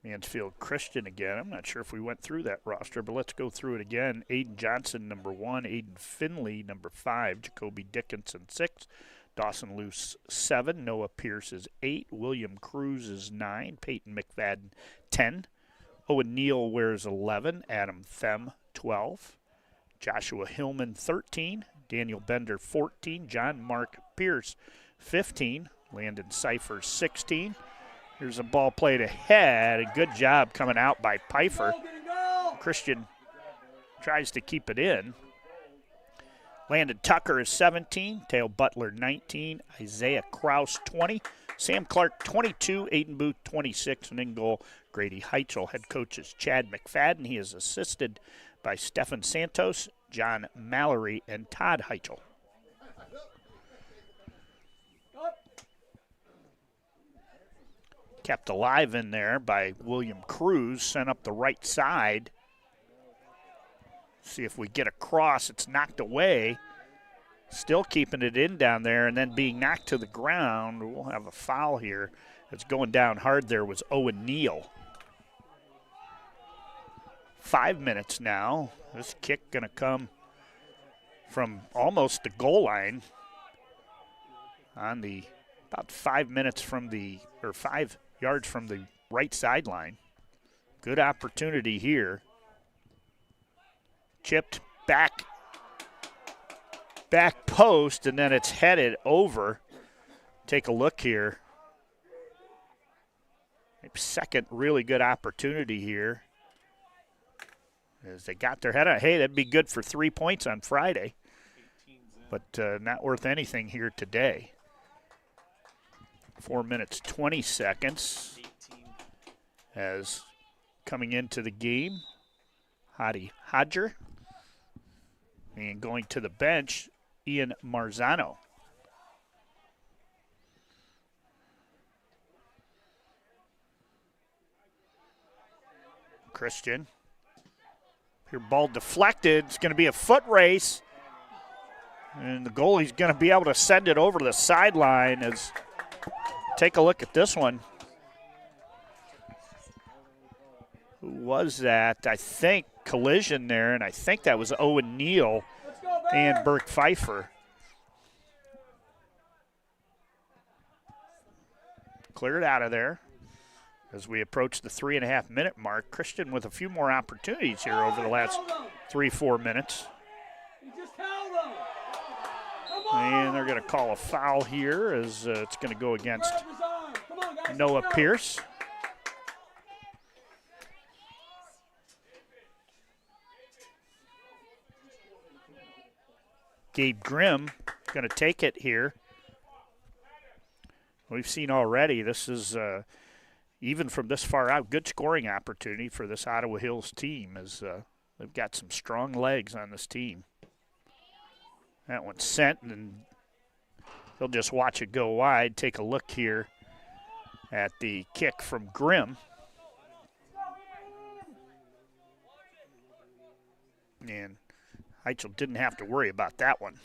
Mansfield Christian again. I'm not sure if we went through that roster, but let's go through it again. Aiden Johnson, number 1. Aiden Finley, number 5. Jacoby Dickinson, 6. Dawson Luce, 7. Noah Pierce is 8. William Cruz is 9. Peyton McFadden, 10. Owen Neal wears 11. Adam Them, 12. Joshua Hillman, 13. Daniel Bender, 14. John Mark Pierce, 15. Landon Cypher, 16. Here's a ball played ahead. A good job coming out by Pfeiffer. Christian tries to keep it in. Landon Tucker is 17. Tale Butler, 19. Isaiah Kraus, 20. Sam Clark, 22. Aiden Booth, 26. And in goal, Grady Heichel. Head coach is Chad McFadden. He is assisted by Stefan Santos, John Mallory, and Todd Heichel. Kept alive in there by William Cruz, sent up the right side. See if we get across. It's knocked away. Still keeping it in down there and then being knocked to the ground. We'll have a foul here. It's going down hard there was Owen Neal. 5 minutes now. This kick going to come from almost the goal line on the about 5 minutes from the, or 5 yards from the right sideline. Good opportunity here. Chipped back post, and then it's headed over. Take a look here. Second really good opportunity here. As they got their head on. Hey, that'd be good for 3 points on Friday. but not worth anything here today. 4 minutes, 20 seconds as coming into the game, Hadi Hodger. And going to the bench, Ian Marzano. Christian. Here, ball deflected. It's going to be a foot race. And the goalie's going to be able to send it over the sideline. As take a look at this one. Who was that? I think collision there, and I think that was Owen Neal and Burke Pfeiffer. Cleared out of there as we approach the 3.5-minute mark. Christian with a few more opportunities here over the last 3-4 minutes. And they're going to call a foul here as it's going to go against Noah Pierce. Gabe Grimm going to take it here. We've seen already, this is, even from this far out, good scoring opportunity for this Ottawa Hills team as they've got some strong legs on this team. That one's sent, and they'll just watch it go wide. Take a look here at the kick from Grimm. And Heichel didn't have to worry about that one.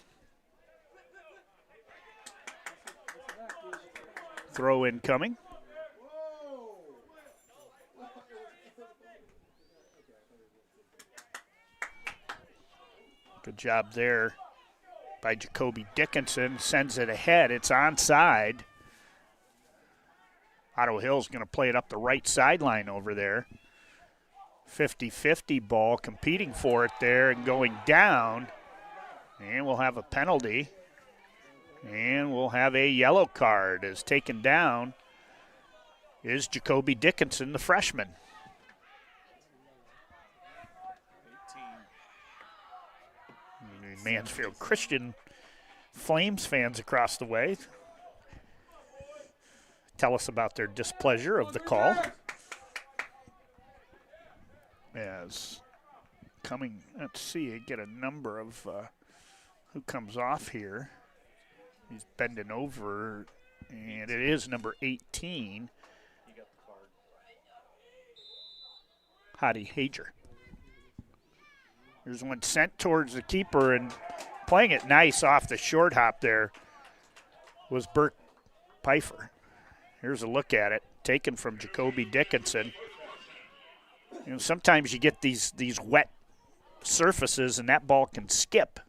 Throw in coming. Good job there by Jacoby Dickinson. Sends it ahead. It's onside. Ottawa Hills going to play it up the right sideline over there. 50-50 ball, competing for it there and going down. And we'll have a penalty. And we'll have a yellow card as taken down is Jacoby Dickinson, the freshman. 18. Mansfield Christian Flames fans across the way tell us about their displeasure of the call. As coming, let's see, get a number of who comes off here. He's bending over, and it is number 18. Hadi Hager. There's one sent towards the keeper, and playing it nice off the short hop there was Burke Pfeiffer. Here's a look at it, taken from Jacoby Dickinson. You know, sometimes you get these wet surfaces, and that ball can skip.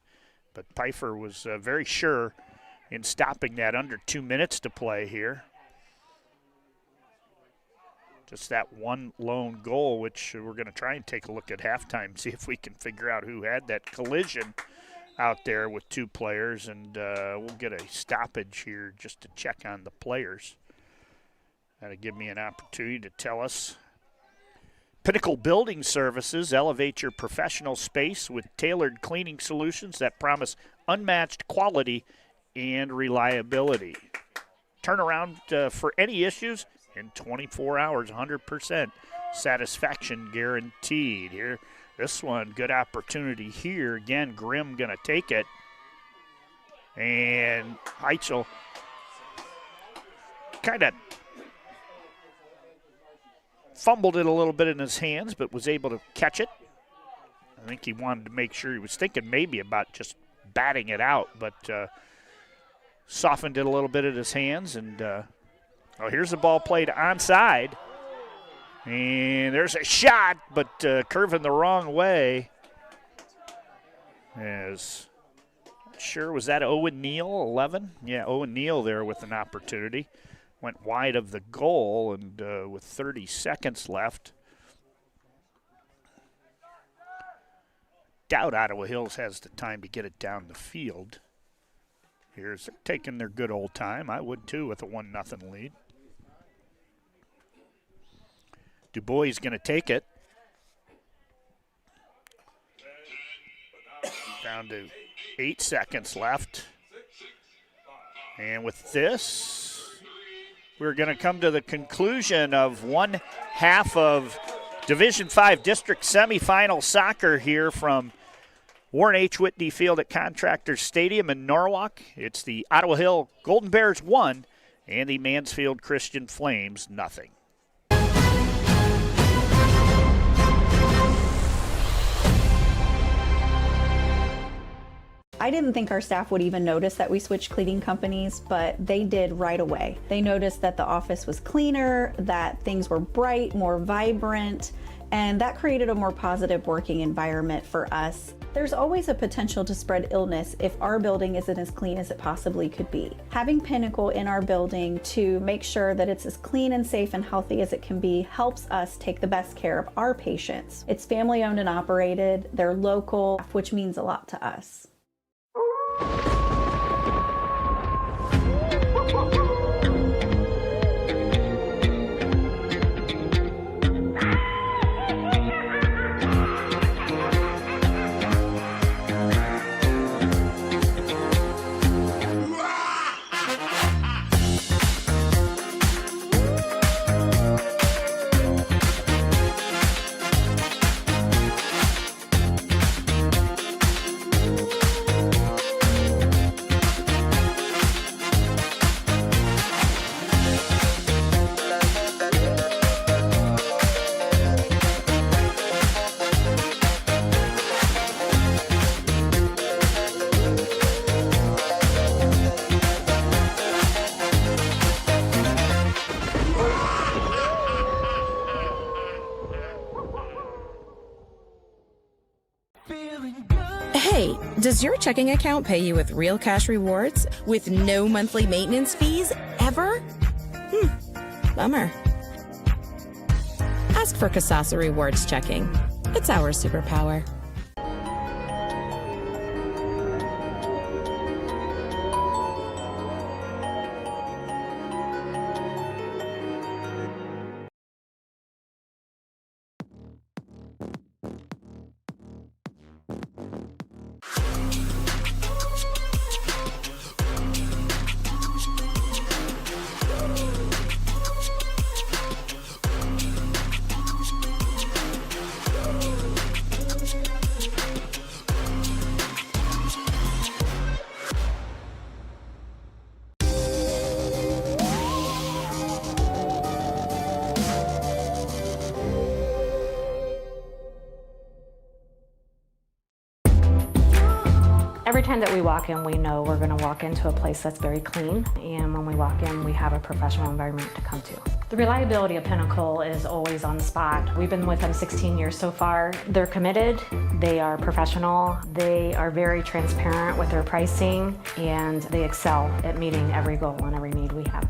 But Pfeiffer was very sure in stopping that under 2 minutes to play here. Just that one lone goal, which we're going to try and take a look at halftime, see if we can figure out who had that collision out there with two players, and we'll get a stoppage here just to check on the players. That'll give me an opportunity to tell us. Pinnacle Building Services, elevate your professional space with tailored cleaning solutions that promise unmatched quality and reliability. Turnaround for any issues in 24 hours, 100% satisfaction guaranteed. Here, this one, good opportunity here. Again, Grimm going to take it. And Heichel kind of fumbled it a little bit in his hands, but was able to catch it. I think he wanted to make sure, he was thinking maybe about just batting it out, but softened it a little bit in his hands. And here's the ball played onside. And there's a shot, but curving the wrong way. As sure, was that Owen Neal, 11? Yeah, Owen Neal there with an opportunity. Went wide of the goal, and with 30 seconds left, doubt Ottawa Hills has the time to get it down the field. Here's taking their good old time. I would too with a 1-0 lead. Dubois is going to take it. Down to 8 seconds left. And with this, we're going to come to the conclusion of one half of Division V District Semifinal Soccer here from Warren H Whitney Field at Contractors Stadium in Norwalk. It's the Ottawa Hills Golden Bears 1 and the Mansfield Christian Flames 0. I didn't think our staff would even notice that we switched cleaning companies, but they did right away. They noticed that the office was cleaner, that things were bright, more vibrant, and that created a more positive working environment for us. There's always a potential to spread illness if our building isn't as clean as it possibly could be. Having Pinnacle in our building to make sure that it's as clean and safe and healthy as it can be helps us take the best care of our patients. It's family owned and operated, they're local, which means a lot to us. Hey, does your checking account pay you with real cash rewards with no monthly maintenance fees ever? Bummer. Ask for Kasasa Rewards Checking. It's our superpower. Every time that we walk in, we know we're going to walk into a place that's very clean, and when we walk in, we have a professional environment to come to. The reliability of Pinnacle is always on the spot. We've been with them 16 years so far. They're committed, they are professional, they are very transparent with their pricing, and they excel at meeting every goal and every need we have.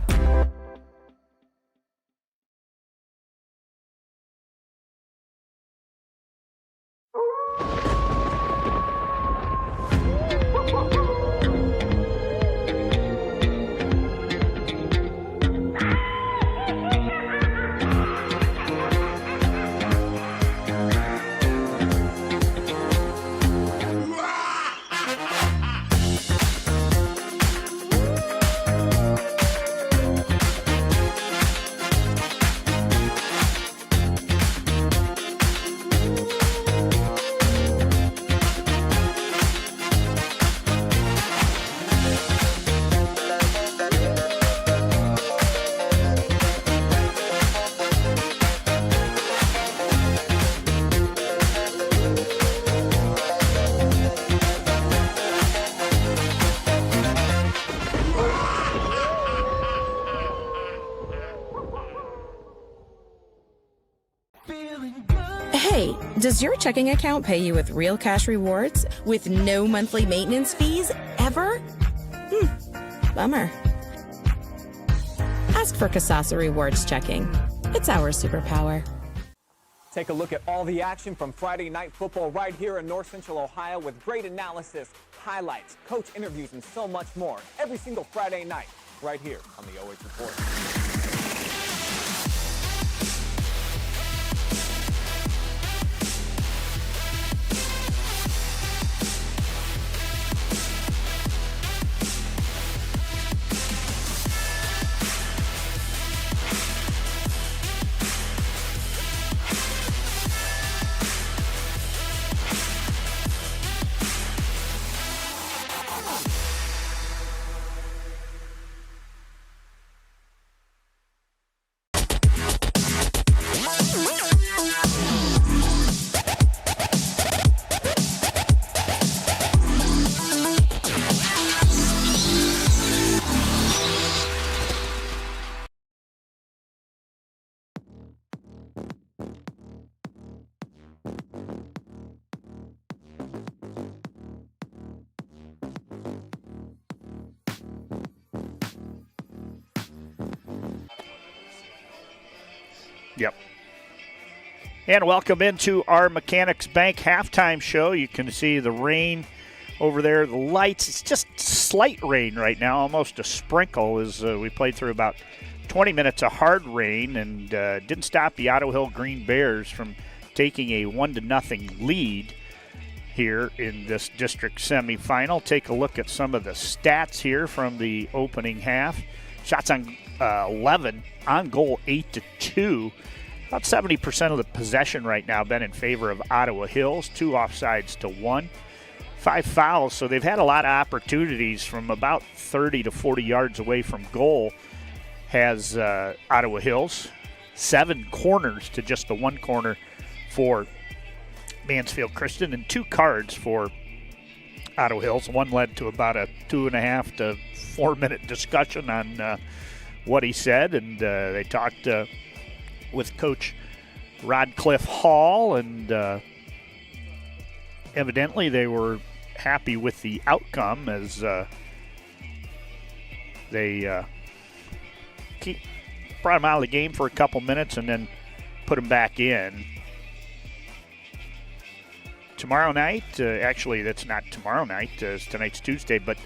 Hey, does your checking account pay you with real cash rewards with no monthly maintenance fees ever? Bummer. Ask for Kasasa Rewards Checking. It's our superpower. Take a look at all the action from Friday night football right here in North Central Ohio with great analysis, highlights, coach interviews, and so much more every single Friday night right here on the OH Report. Yep. And welcome into our Mechanics Bank halftime show. You can see the rain over there, the lights. It's just slight rain right now, almost a sprinkle, as we played through about 20 minutes of hard rain, and didn't stop the Ottawa Hills Green Bears from taking a 1-0 lead here in this district semifinal. Take a look at some of the stats here from the opening half. Shots on 11, on goal 8-2. About 70% of the possession right now been in favor of Ottawa Hills. 2 offsides to 1. 5 fouls, so they've had a lot of opportunities from about 30 to 40 yards away from goal has Ottawa Hills. 7 corners to just the 1 corner for Mansfield Christian, and 2 cards for Ottawa Hills. One led to about a 2.5 to 4 minute discussion on what he said, and they talked with Coach Rodcliffe Hall, and evidently they were happy with the outcome, as they brought him out of the game for a couple minutes and then put him back in. Tomorrow night, actually that's not tomorrow night, tonight's Tuesday, but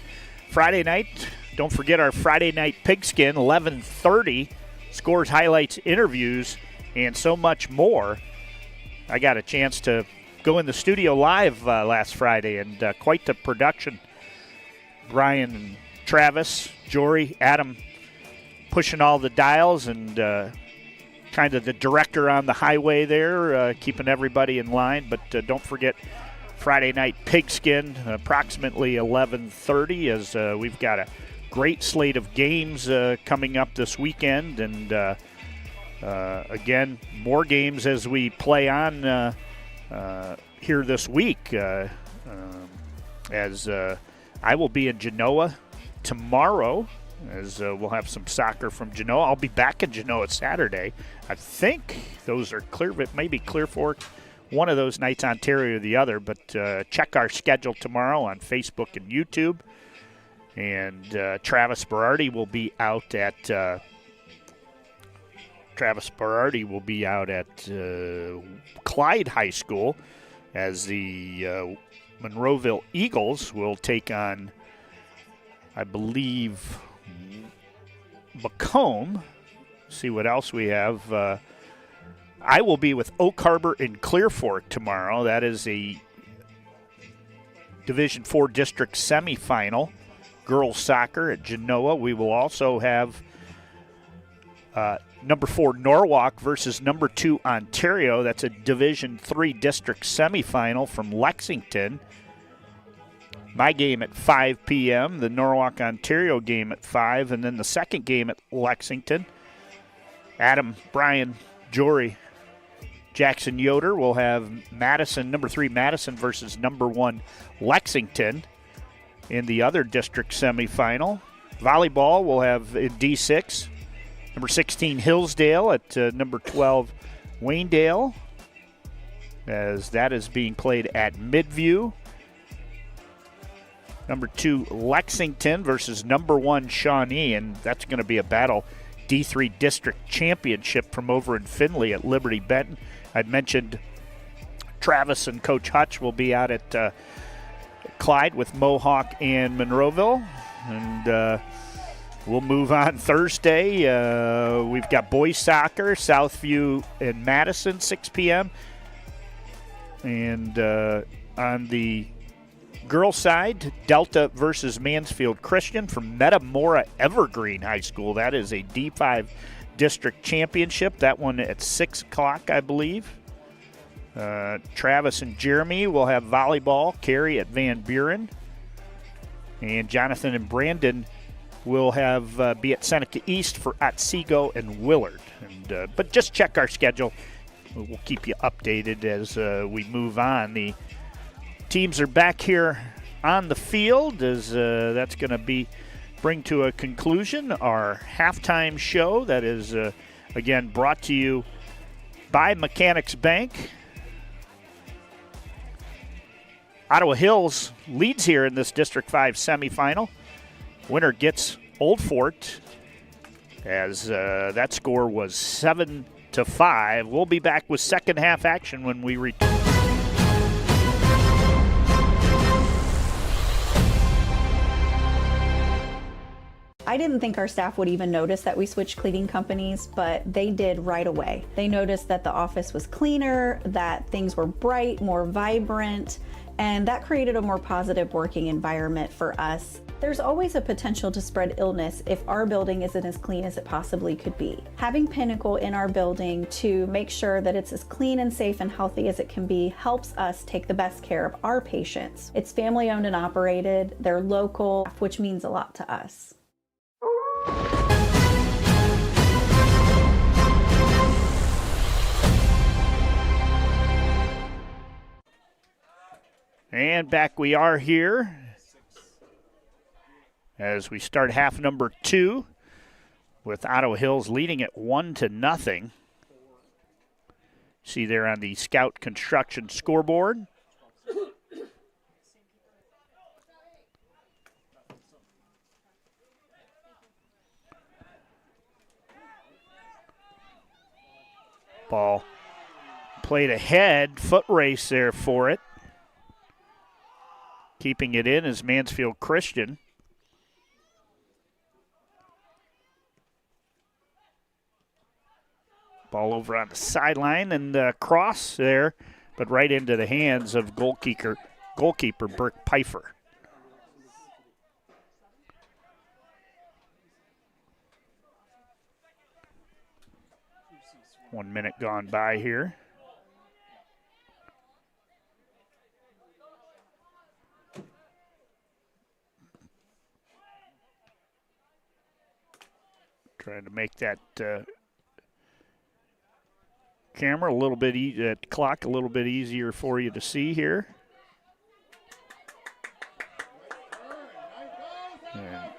Friday night, don't forget our Friday night pigskin, 11:30, scores, highlights, interviews, and so much more. I got a chance to go in the studio live last Friday, and quite the production. Brian and Travis, Jory, Adam pushing all the dials, and kind of the director on the highway there, keeping everybody in line. But don't forget Friday night pigskin, approximately 11:30, as we've got a great slate of games coming up this weekend, and again, more games as we play on here this week, as I will be in Genoa tomorrow, as we'll have some soccer from Genoa. I'll be back in Genoa Saturday. I think those are clear, but maybe Clear Fork, one of those nights, Ontario the other. But check our schedule tomorrow on Facebook and YouTube. And Travis Berardi will be out at Clyde High School, as the Monroeville Eagles will take on, I believe, Macomb. See what else we have. I will be with Oak Harbor and Clear Fork tomorrow. That is a Division IV district semifinal, girls soccer at Genoa. We will also have number 4 Norwalk versus number 2 Ontario. That's a Division III district semifinal from Lexington. My game at 5 p.m., the Norwalk Ontario game at 5, and then the second game at Lexington. Adam, Brian, Jory, Jackson Yoder will have Madison, number 3 Madison versus number 1 Lexington in the other district semifinal. Volleyball will have in D6 number 16 Hillsdale at number 12 Waynedale, as that is being played at Midview. Number 2 Lexington versus number 1 Shawnee, and that's going to be a battle. D3 District Championship from over in Findlay at Liberty Benton. I'd mentioned Travis and Coach Hutch will be out at Clyde with Mohawk and Monroeville. And we'll move on Thursday. We've got boys soccer, Southview and Madison, 6 p.m. And on the girls' side, Delta versus Mansfield Christian from Metamora Evergreen High School. That is a D5 district championship. That one at 6 o'clock, I believe. Travis and Jeremy will have volleyball, Carrie at Van Buren. And Jonathan and Brandon will have be at Seneca East for Otsego and Willard. And but just check our schedule. We'll keep you updated as we move on. The teams are back here on the field, as that's going to bring to a conclusion our halftime show that is, again, brought to you by Mechanics Bank. Ottawa Hills leads here in this District 5 semifinal. Winner gets Old Fort, as that score was 7 8-5. We'll be back with second half action when we return. I didn't think our staff would even notice that we switched cleaning companies, but they did right away. They noticed that the office was cleaner, that things were bright, more vibrant, and that created a more positive working environment for us. There's always a potential to spread illness if our building isn't as clean as it possibly could be. Having Pinnacle in our building to make sure that it's as clean and safe and healthy as it can be helps us take the best care of our patients. It's family owned and operated, they're local, which means a lot to us. And back we are here as we start half number 2 with Ottawa Hills leading at 1-0. See there on the Scout Construction scoreboard. Ball played ahead, foot race there for it. Keeping it in is Mansfield Christian. Ball over on the sideline and cross there, but right into the hands of goalkeeper Burke Pfeiffer. One minute gone by here. Trying to make that camera a little bit, that clock a little bit easier for you to see here. And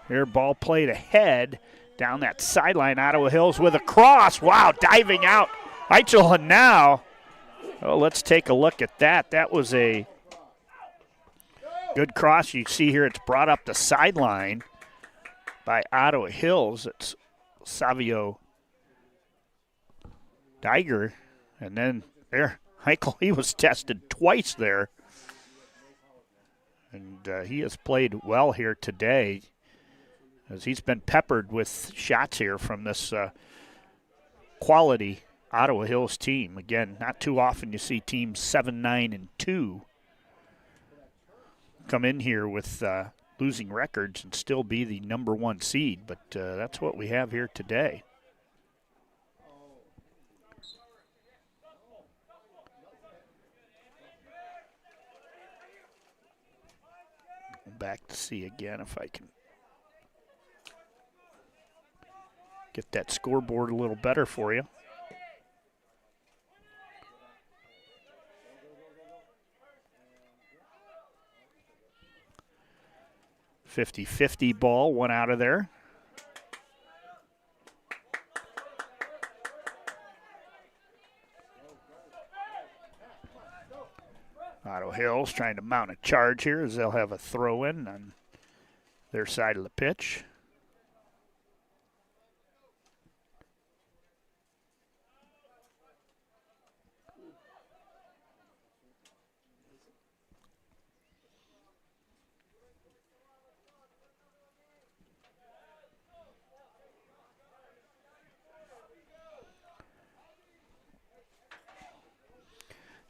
here, ball played ahead. Down that sideline, Ottawa Hills with a cross. Wow, diving out. Eichel now. Oh, let's take a look at that. That was a good cross. You see here it's brought up the sideline by Ottawa Hills. It's Savio Diger. And then there, Eichel, he was tested twice there. And he has played well here today, as he's been peppered with shots here from this quality Ottawa Hills team. Again, not too often you see teams 7-9-2 come in here with losing records and still be the number 1 seed, but that's what we have here today. Back to see again if I can get that scoreboard a little better for you. .50-50 ball went out of there. Ottawa Hills trying to mount a charge here as they'll have a throw-in on their side of the pitch.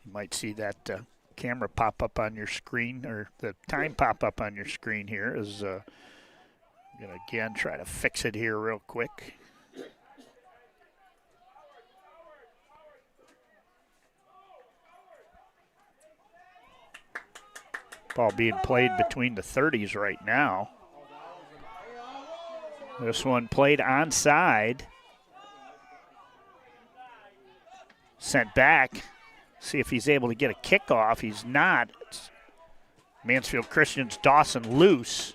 You might see that camera pop up on your screen, or the time pop up on your screen here. Is I'm going to again try to fix it here real quick. Ball being played between the 30s right now. This one played onside. Sent back. See if he's able to get a kickoff. He's not. It's Mansfield Christian's Dawson loose.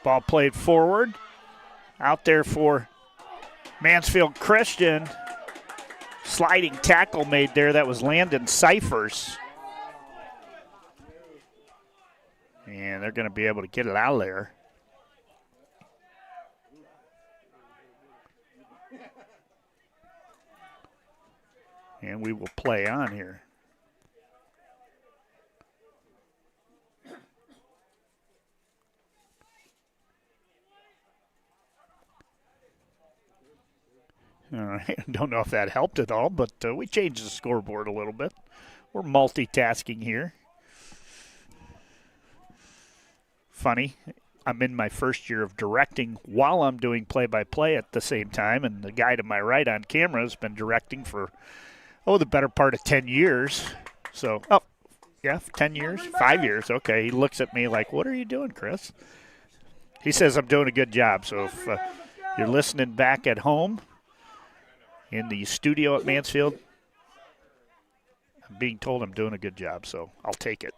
Ball played forward. out there for Mansfield Christian. Sliding tackle made there. That was Landon Cyphers. And they're going to be able to get it out of there. And we will play on here. All right, don't know if that helped at all, but we changed the scoreboard a little bit. We're multitasking here. Funny, I'm in my first year of directing while I'm doing play-by-play at the same time, and the guy to my right on camera has been directing for, the better part of 10 years. So, 10 years? 5 years, okay. He looks at me like, what are you doing, Chris? He says I'm doing a good job, so if you're listening back at home, in the studio at Mansfield, I'm being told I'm doing a good job, so I'll take it.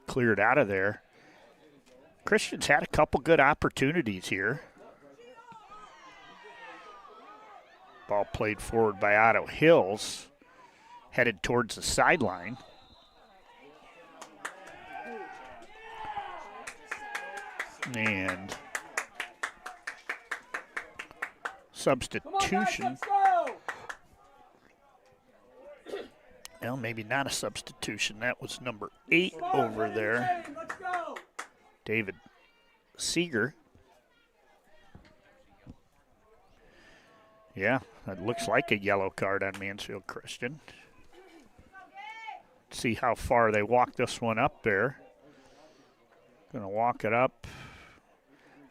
Clear it out of there. Christian's had a couple good opportunities here. Ball played forward by Ottawa Hills, headed towards the sideline. And substitution. Well, maybe not a substitution. That was number 8 over there. David Seeger. Yeah, that looks like a yellow card on Mansfield Christian. Let's see how far they walk this one up there. Going to walk it up.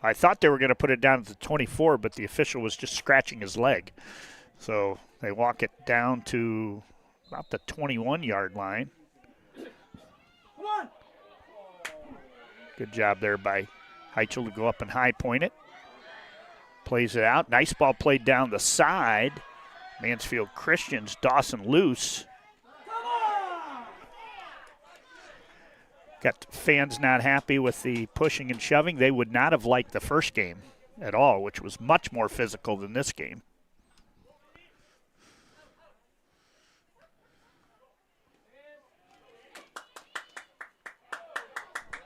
I thought they were going to put it down to 24, but the official was just scratching his leg. So they walk it down to about the 21-yard line. Good job there by Heichel to go up and high point it. Plays it out. Nice ball played down the side. Mansfield Christian's Dawson Luce. Got fans not happy with the pushing and shoving. They would not have liked the first game at all, which was much more physical than this game.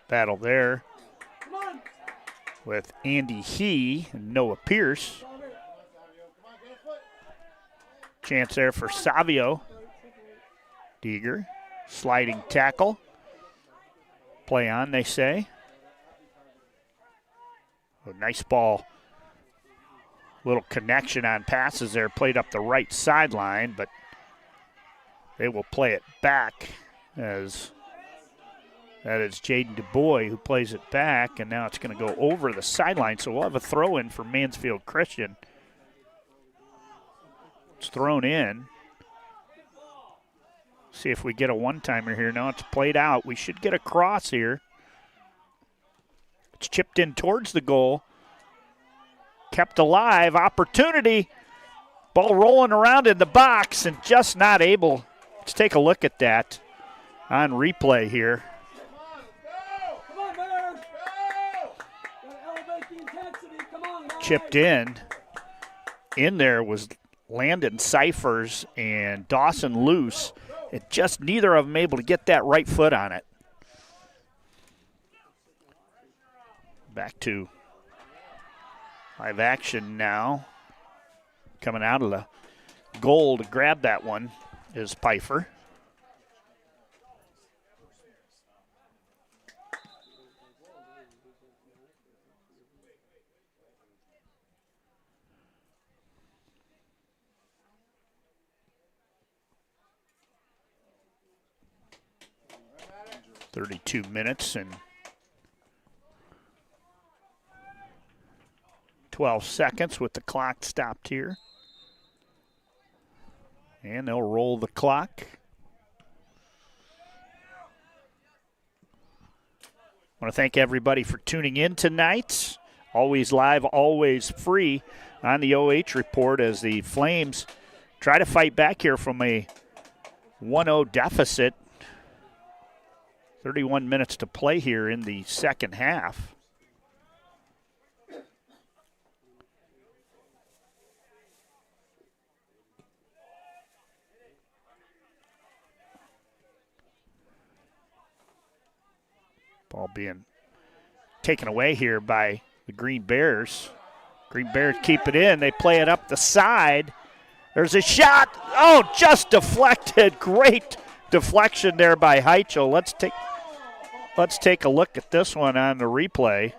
Battle there with Andy He and Noah Pierce. Chance there for Savio. Deeger, sliding tackle. Play on, they say. A nice ball. Little connection on passes there. Played up the right sideline, but they will play it back as that is Jaden DuBois who plays it back, and now it's going to go over the sideline. So we'll have a throw in for Mansfield Christian. It's thrown in. See if we get a one-timer here. Now it's played out. We should get a cross here. It's chipped in towards the goal. Kept alive. Opportunity. Ball rolling around in the box and just not able. Let's take a look at that on replay here. Come on, Bears. Gotta elevate the intensity. Come on, guys. Chipped in. In there was Landon Cyphers and Dawson Luce. It just neither of them able to get that right foot on it. Back to live action now. Coming out of the goal to grab that one is Pfeiffer. .32 minutes and 12 seconds with the clock stopped here. And they'll roll the clock. I want to thank everybody for tuning in tonight. Always live, always free on the OH Report as the Flames try to fight back here from a 1-0 deficit. 31 minutes to play here in the second half. Ball being taken away here by the Green Bears. Green Bears keep it in. They play it up the side. There's a shot. Oh, just deflected. Great deflection there by Heichel. Let's take a look at this one on the replay.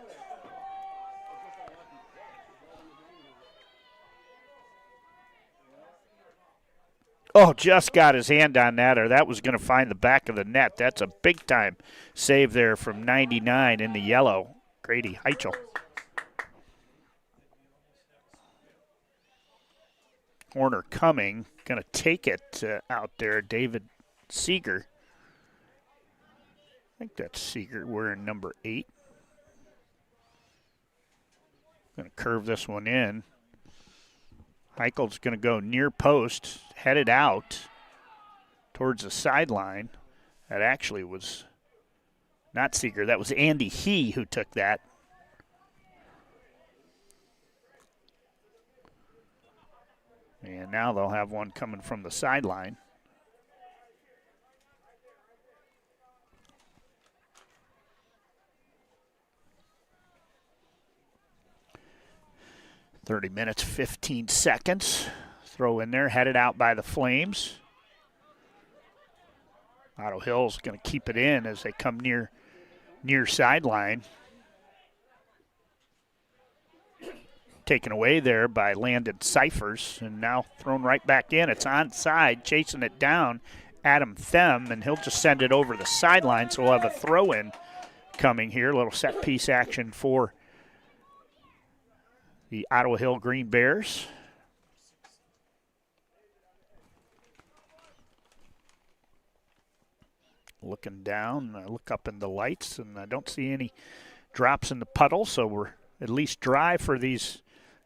Oh, just got his hand on that, or that was going to find the back of the net. That's a big-time save there from 99 in the yellow. Grady Heichel. Corner coming, going to take it out there, David Seeger. I think that's Seeger wearing number 8. Going to curve this one in. Heichel's going to go near post, headed out towards the sideline. That actually was not Seeger. That was Andy He who took that. And now they'll have one coming from the sideline. .30 minutes, 15 seconds. Throw in there, headed out by the Flames. Ottawa Hills going to keep it in as they come near sideline. Taken away there by Landon Cyphers, and now thrown right back in. It's onside, chasing it down, Adam Them, and he'll just send it over the sideline, so we'll have a throw-in coming here. A little set-piece action for the Ottawa Hill Green Bears. Looking down, I look up in the lights, and I don't see any drops in the puddle, so we're at least dry for these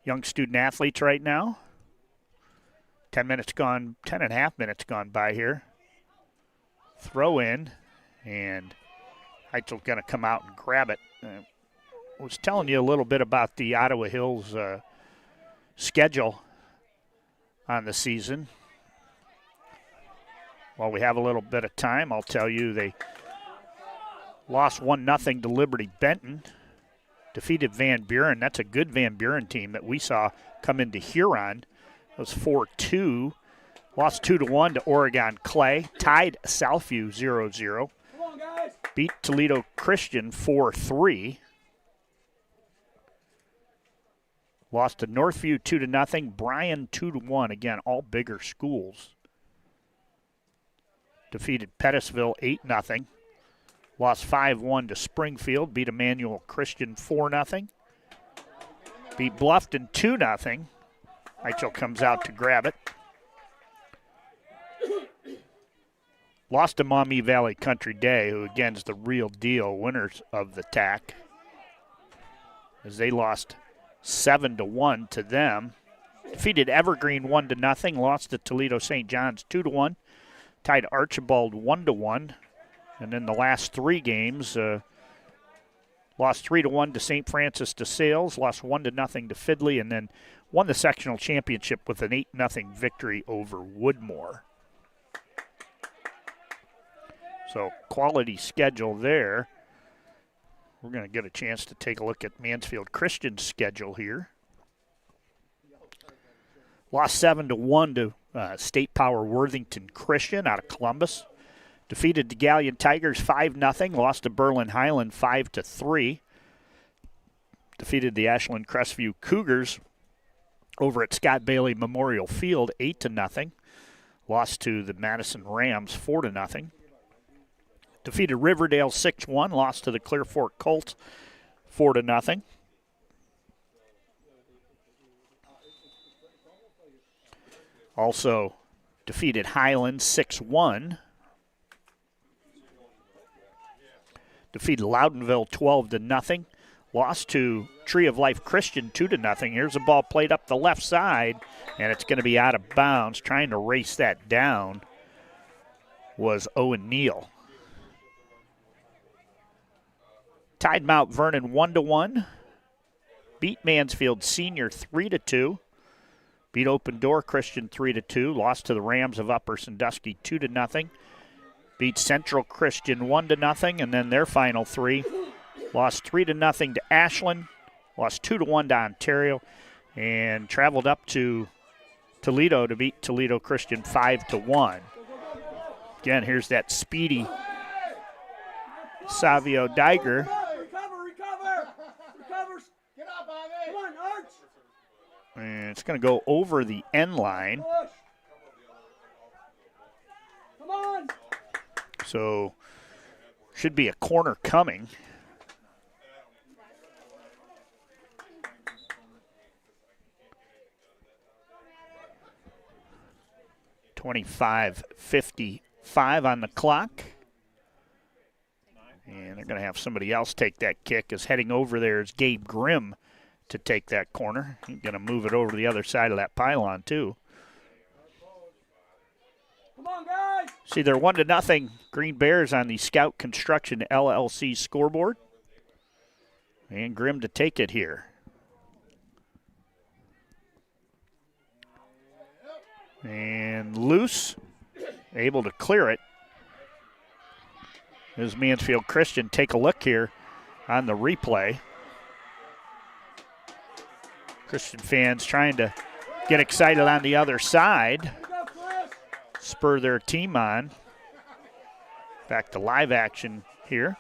young student athletes right now. 10 and a half minutes gone by here. Throw in, and Heitzel's going to come out and grab it. I was telling you a little bit about the Ottawa Hills schedule on the season. While we have a little bit of time, I'll tell you they lost 1-0 to Liberty Benton. Defeated Van Buren. That's a good Van Buren team that we saw come into Huron. It was 4-2. Lost 2-1 to Oregon Clay. Tied Southview 0-0. Beat Toledo Christian 4-3. Lost to Northview 2-0. Bryan 2-1. Again, all bigger schools. Defeated Pettisville 8-0. Lost 5-1 to Springfield. Beat Emmanuel Christian 4-0. Beat Bluffton 2-0. Heichel comes out to grab it. Lost to Maumee Valley Country Day, who again is the real deal, winners of the TAC, as they lost 7-1 to them. Defeated Evergreen 1-0. Lost to Toledo St. John's 2-1. Tied Archibald 1-1. And then the last 3 games, lost 3-1 to St. Francis de Sales, lost 1-0 to Fidley, and then won the sectional championship with an 8-0 victory over Woodmore. So quality schedule there. We're going to get a chance to take a look at Mansfield Christian's schedule here. Lost 7-1 to State Power Worthington Christian out of Columbus. Defeated the Galleon Tigers 5-0. Lost to Berlin Highland 5-3. Defeated the Ashland Crestview Cougars over at Scott Bailey Memorial Field 8-0. Lost to the Madison Rams 4-0. Defeated Riverdale 6-1. Lost to the Clear Fork Colts 4-0. Also defeated Highland 6-1. Defeated Loudonville 12-0. Lost to Tree of Life Christian 2-0. Here's a ball played up the left side, and it's going to be out of bounds. Trying to race that down was Owen Neal. Tied Mount Vernon 1-1. Beat Mansfield Senior 3-2. Beat Open Door Christian 3-2. Lost to the Rams of Upper Sandusky 2-0. beat Central Christian 1-0, and then their final 3 lost 3-0 to Ashland, lost 2-1 to Ontario, and traveled up to Toledo to beat Toledo Christian 5-1. Again, here's that speedy Savio Diger. Recover. Get up, Bobby. Come on, Arch. And it's going to go over the end line. Push. Come on. So should be a corner coming. .25:55 on the clock. And they're going to have somebody else take that kick. As heading over there is Gabe Grimm to take that corner. He's going to move it over to the other side of that pylon, too. Come on, guys. See, they're 1-0 Green Bears on the Scout Construction LLC scoreboard. And Grimm to take it here. And loose, able to clear it. As Mansfield Christian take a look here on the replay. Christian fans trying to get excited on the other side, spur their team on. Back to live action here.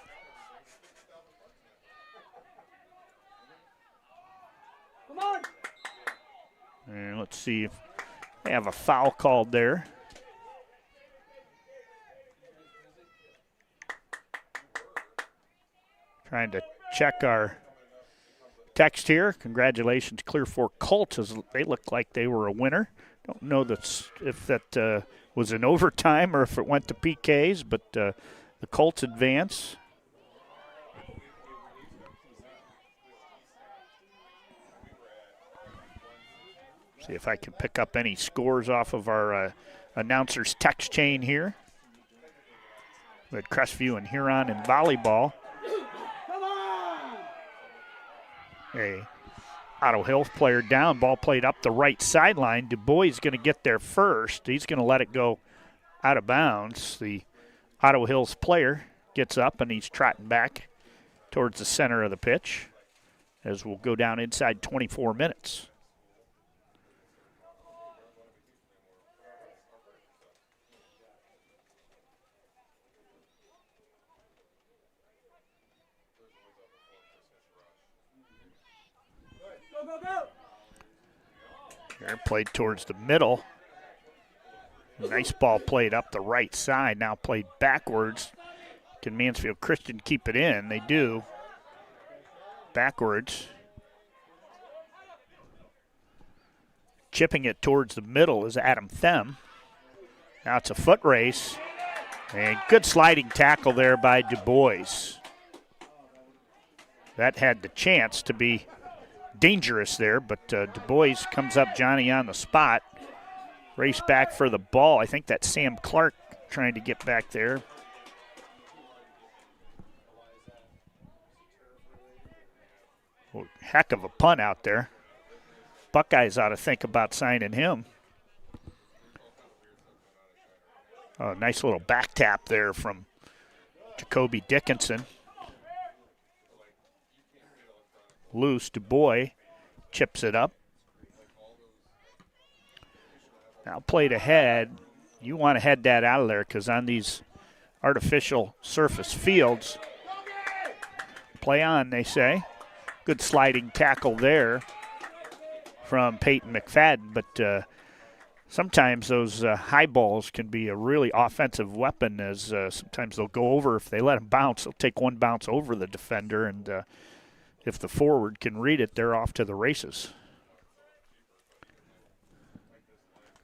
Come on. And let's see if they have a foul called there. Trying to check our text here. Congratulations, Clear Fork Colts, as they look like they were a winner. Don't know if that was in overtime or if it went to PKs, but the Colts advance. See if I can pick up any scores off of our announcers text chain here. We had Crestview and Huron in volleyball. A Ottawa Hills player down. Ball played up the right sideline. Du Bois is going to get there first. He's going to let it go out of bounds. The Ottawa Hills player gets up and he's trotting back towards the center of the pitch as we'll go down inside 24 minutes. Here, played towards the middle. Nice ball played up the right side, now played backwards. Can Mansfield Christian keep it in? They do. Backwards. Chipping it towards the middle is Adam Them. Now it's a foot race. And good sliding tackle there by Du Bois. That had the chance to be dangerous there, but Du Bois comes up Johnny on the spot. Race back for the ball. I think that's Sam Clark trying to get back there. Oh, heck of a punt out there. Buckeyes ought to think about signing him. Oh, nice little back tap there from Jacoby Dickinson. Loose, Du Bois chips it up. Now played ahead. You want to head that out of there because on these artificial surface fields, play on, they say. Good sliding tackle there from Peyton McFadden, but sometimes those high balls can be a really offensive weapon as sometimes they'll go over. If they let them bounce, they'll take one bounce over the defender, and if the forward can read it, they're off to the races.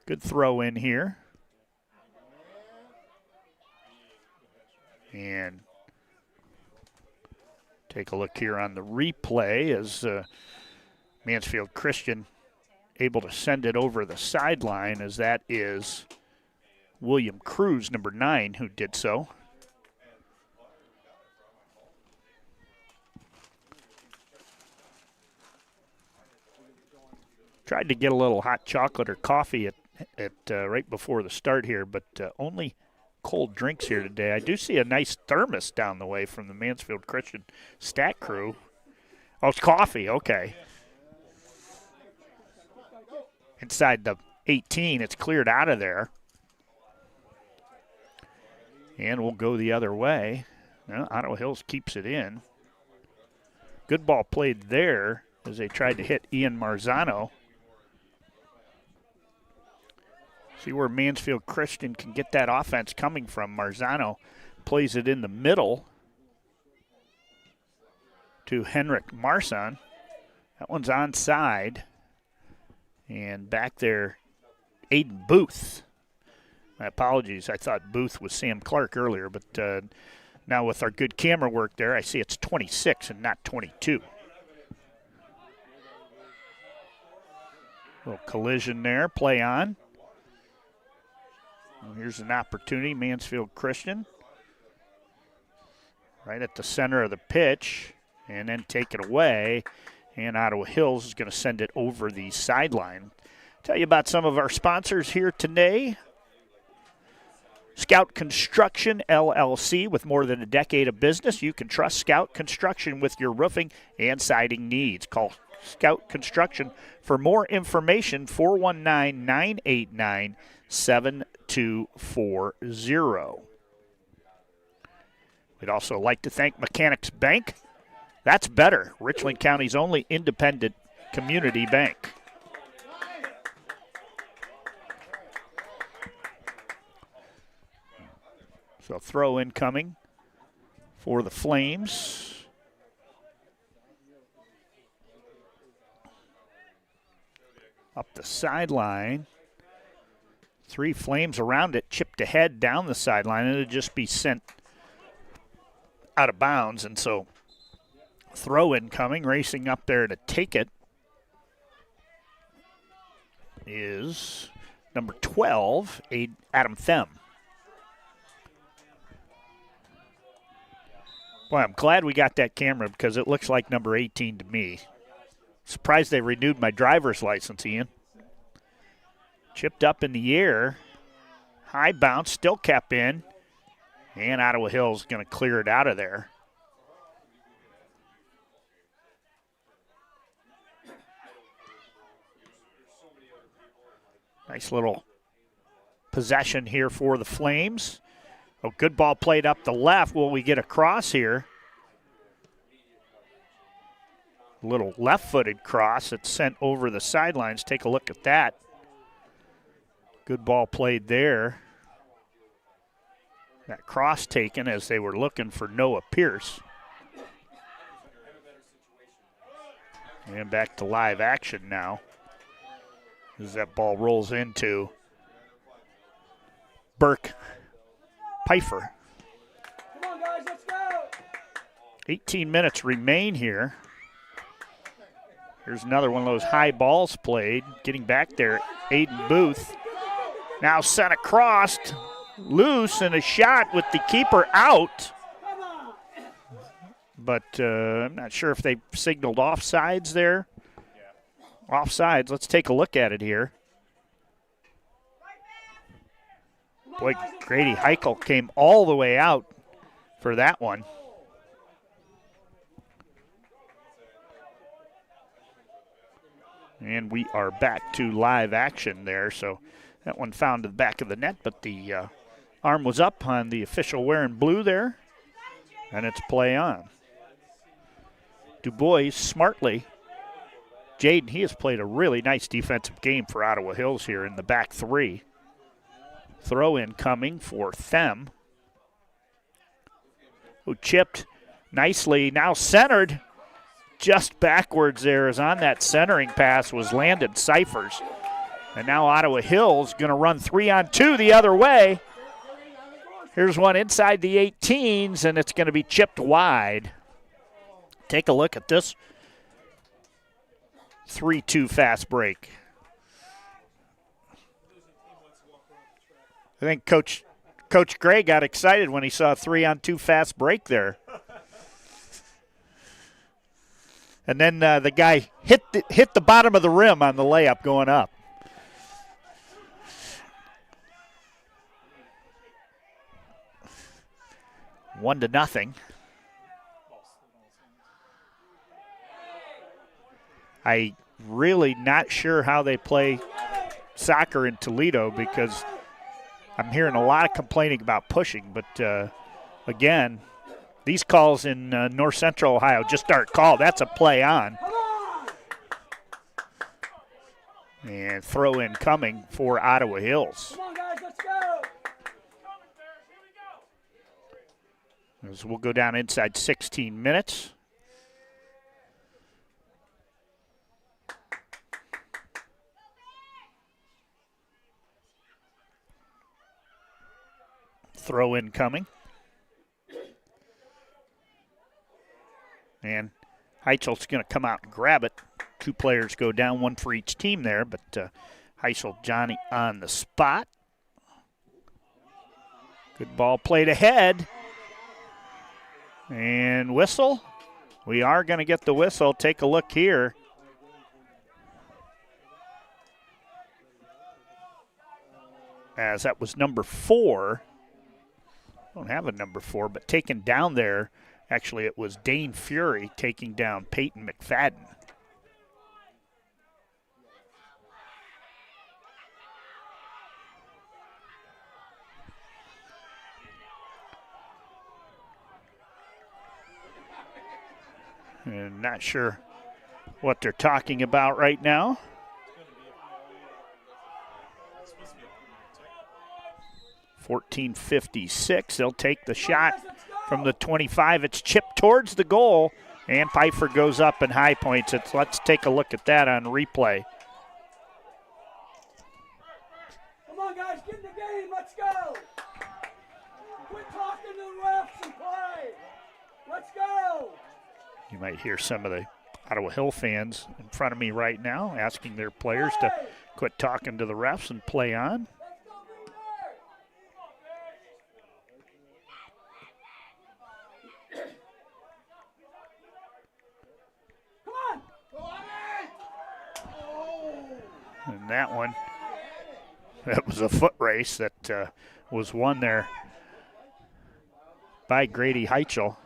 Good throw in here. And take a look here on the replay as Mansfield Christian able to send it over the sideline, as that is William Cruz, number 9, who did so. Tried to get a little hot chocolate or coffee at right before the start here, but only cold drinks here today. I do see a nice thermos down the way from the Mansfield Christian stat crew. Oh, it's coffee. Okay. Inside the 18, it's cleared out of there. And we'll go the other way. Well, Ottawa Hills keeps it in. Good ball played there as they tried to hit Ian Marzano. See where Mansfield Christian can get that offense coming from. Marzano plays it in the middle to Henrik Marsan. That one's onside. And back there, Aiden Booth. My apologies, I thought Booth was Sam Clark earlier, but now with our good camera work there, I see it's 26 and not 22. Little collision there, play on. Well, here's an opportunity, Mansfield Christian. Right at the center of the pitch, and then take it away. And Ottawa Hills is going to send it over the sideline. Tell you about some of our sponsors here today. Scout Construction, LLC. With more than a decade of business, you can trust Scout Construction with your roofing and siding needs. Call Scout Construction for more information, 419-989-7240. We'd also like to thank Mechanics Bank. That's better. Richland County's only independent community bank. So throw incoming for the Flames. Up the sideline. 3 Flames around it, chipped ahead down the sideline, and it'd just be sent out of bounds. And so throw incoming, racing up there to take it is number 12, Adam Them. Boy, I'm glad we got that camera because it looks like number 18 to me. Surprised they renewed my driver's license, Ian. Chipped up in the air. High bounce, still kept in. And Ottawa Hills going to clear it out of there. Nice little possession here for the Flames. Oh, good ball played up the left. Will we get a cross here? Little left-footed cross that's sent over the sidelines. Take a look at that. Good ball played there. That cross taken as they were looking for Noah Pierce. And back to live action now as that ball rolls into Burke Pfeiffer. Come on, guys, let's go. 18 minutes remain here. Here's another one of those high balls played. Getting back there, Aiden Booth. Now sent across, loose, and a shot with the keeper out. But I'm not sure if they signaled offsides there. Offsides, let's take a look at it here. Boy, Grady Heichel came all the way out for that one. And we are back to live action there. So that one found the back of the net, but the arm was up on the official wearing blue there. And it's play on. Dubois smartly. Jaden, he has played a really nice defensive game for Ottawa Hills here in the back 3. Throw in coming for Them. Who chipped nicely, now centered. Just backwards there as on that centering pass was Landon Cyphers. And now Ottawa Hills going to run 3-on-2 the other way. Here's one inside the 18s, and it's going to be chipped wide. Take a look at this 3-2 fast break. I think Coach Gray got excited when he saw a 3-on-2 fast break there. And then the guy hit the bottom of the rim on the layup going up. 1-0. I really not sure how they play soccer in Toledo because I'm hearing a lot of complaining about pushing. But, again, these calls in north central Ohio just aren't called. That's a play on. And throw in coming for Ottawa Hills. Come on, guys, let's go. As we'll go down inside 16 minutes. Throw in coming. And Heichel's going to come out and grab it. 2 players go down, 1 for each team there, but Heichel, Johnny on the spot. Good ball played ahead. And whistle. We are going to get the whistle. Take a look here. As that was number 4. Don't have a number 4, but taken down there. Actually, it was Dane Fury taking down Peyton McFadden. And not sure what they're talking about right now. .1456. They'll take the shot from the 25. It's chipped towards the goal, and Pfeiffer goes up and high points it. Let's take a look at that on replay. Come on, guys, get in the game. Let's go. Quit talking to the refs and play. Let's go. You might hear some of the Ottawa Hill fans in front of me right now asking their players to quit talking to the refs and play on. And that one, that was a foot race that was won there by Grady Heichel.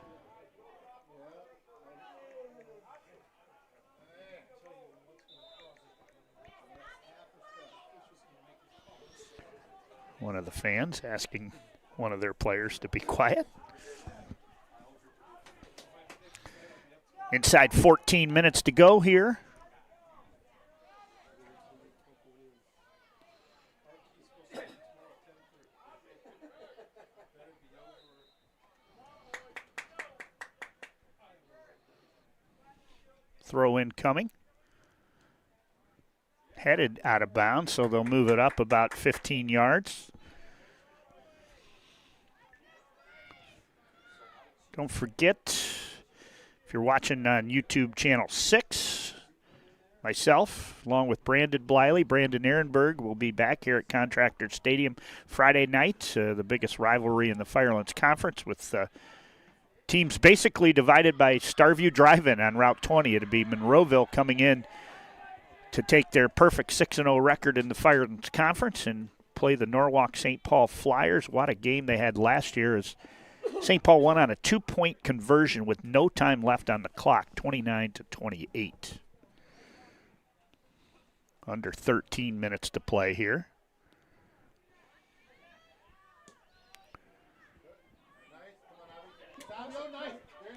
One of the fans asking one of their players to be quiet. Inside 14 minutes to go here. Throw in coming. Headed out of bounds, so they'll move it up about 15 yards. Don't forget, if you're watching on YouTube channel 6, myself, along with Brandon Bliley, Brandon Ehrenberg, will be back here at Contractors Stadium Friday night, the biggest rivalry in the Firelands Conference, with teams basically divided by Starview Drive-In on Route 20. It'll be Monroeville coming in to take their perfect 6-0 record in the Firelands Conference and play the Norwalk St. Paul Flyers. What a game they had last year as St. Paul won on a 2-point conversion with no time left on the clock, 29-28. Under 13 minutes to play here.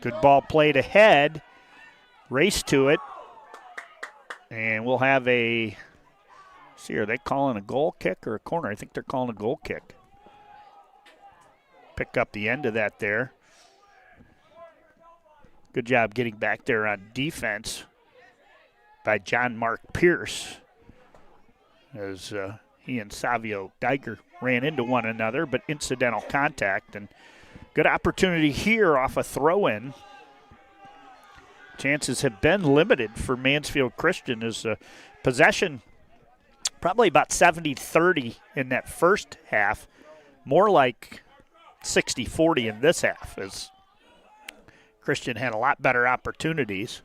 Good ball played ahead. Race to it. And we'll have a, see, are they calling a goal kick or a corner? I think they're calling a goal kick. Pick up the end of that there. Good job getting back there on defense by John Mark Pierce as he and Savio Geiger ran into one another, but incidental contact. And good opportunity here off a throw-in. Chances have been limited for Mansfield Christian as possession probably about 70-30 in that first half, more like 60-40 in this half as Christian had a lot better opportunities.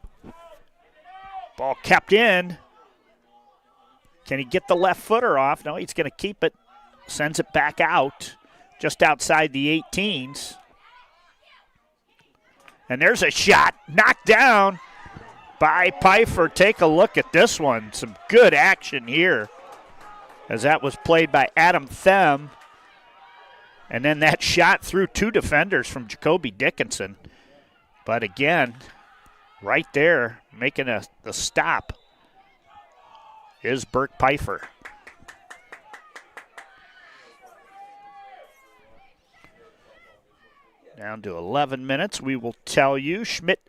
Ball kept in. Can he get the left footer off? No, he's going to keep it. Sends it back out just outside the 18s. And there's a shot knocked down by Pfeiffer. Take a look at this one. Some good action here as that was played by Adam Them. And then that shot through two defenders from Jacoby Dickinson. But again, right there, making the stop is Burke Pfeiffer. Down to 11 minutes. We will tell you Schmidt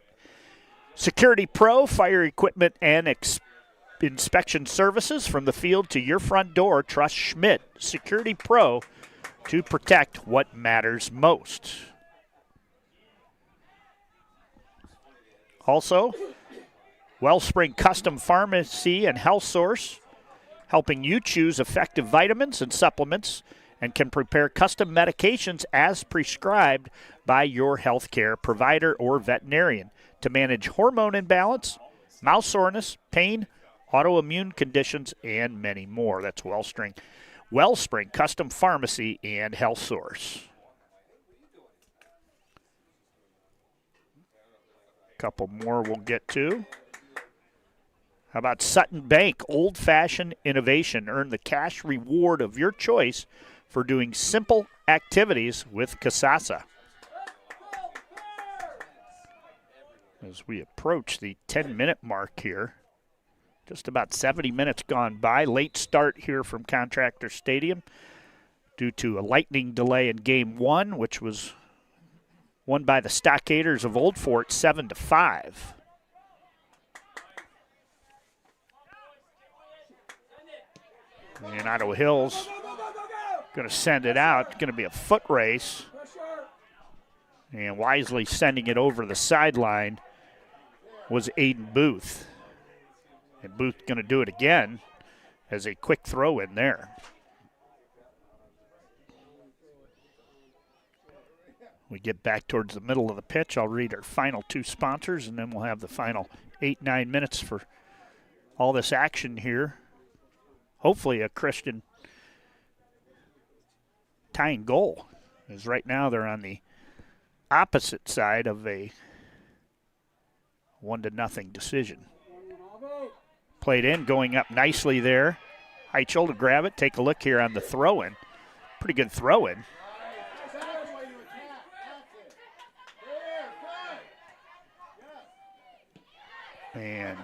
Security Pro, fire equipment and inspection services from the field to your front door. Trust Schmidt Security Pro to protect what matters most. Also, Wellspring Custom Pharmacy and Health Source, helping you choose effective vitamins and supplements and can prepare custom medications as prescribed by your healthcare provider or veterinarian to manage hormone imbalance, mouth soreness, pain, autoimmune conditions, and many more. That's Wellspring Custom Pharmacy and Health Source. Couple more we'll get to. How about Sutton Bank, old-fashioned innovation? Earn the cash reward of your choice for doing simple activities with Kasasa. As we approach the 10-minute mark here, just about 70 minutes gone by. Late start here from Contractors Stadium due to a lightning delay in Game 1, which was won by the Stockaders of Old Fort 7-5. And Ottawa Hills going to send it out. It's going to be a foot race. And wisely sending it over the sideline was Aiden Booth. And Booth going to do it again as a quick throw in there. We get back towards the middle of the pitch. I'll read our final two sponsors, and then we'll have the final 8-9 minutes for all this action here. Hopefully a Christian tying goal, as right now they're on the opposite side of a 1-0 decision. Played in, going up nicely there. Heichel to grab it. Take a look here on the throw-in. Pretty good throw-in. And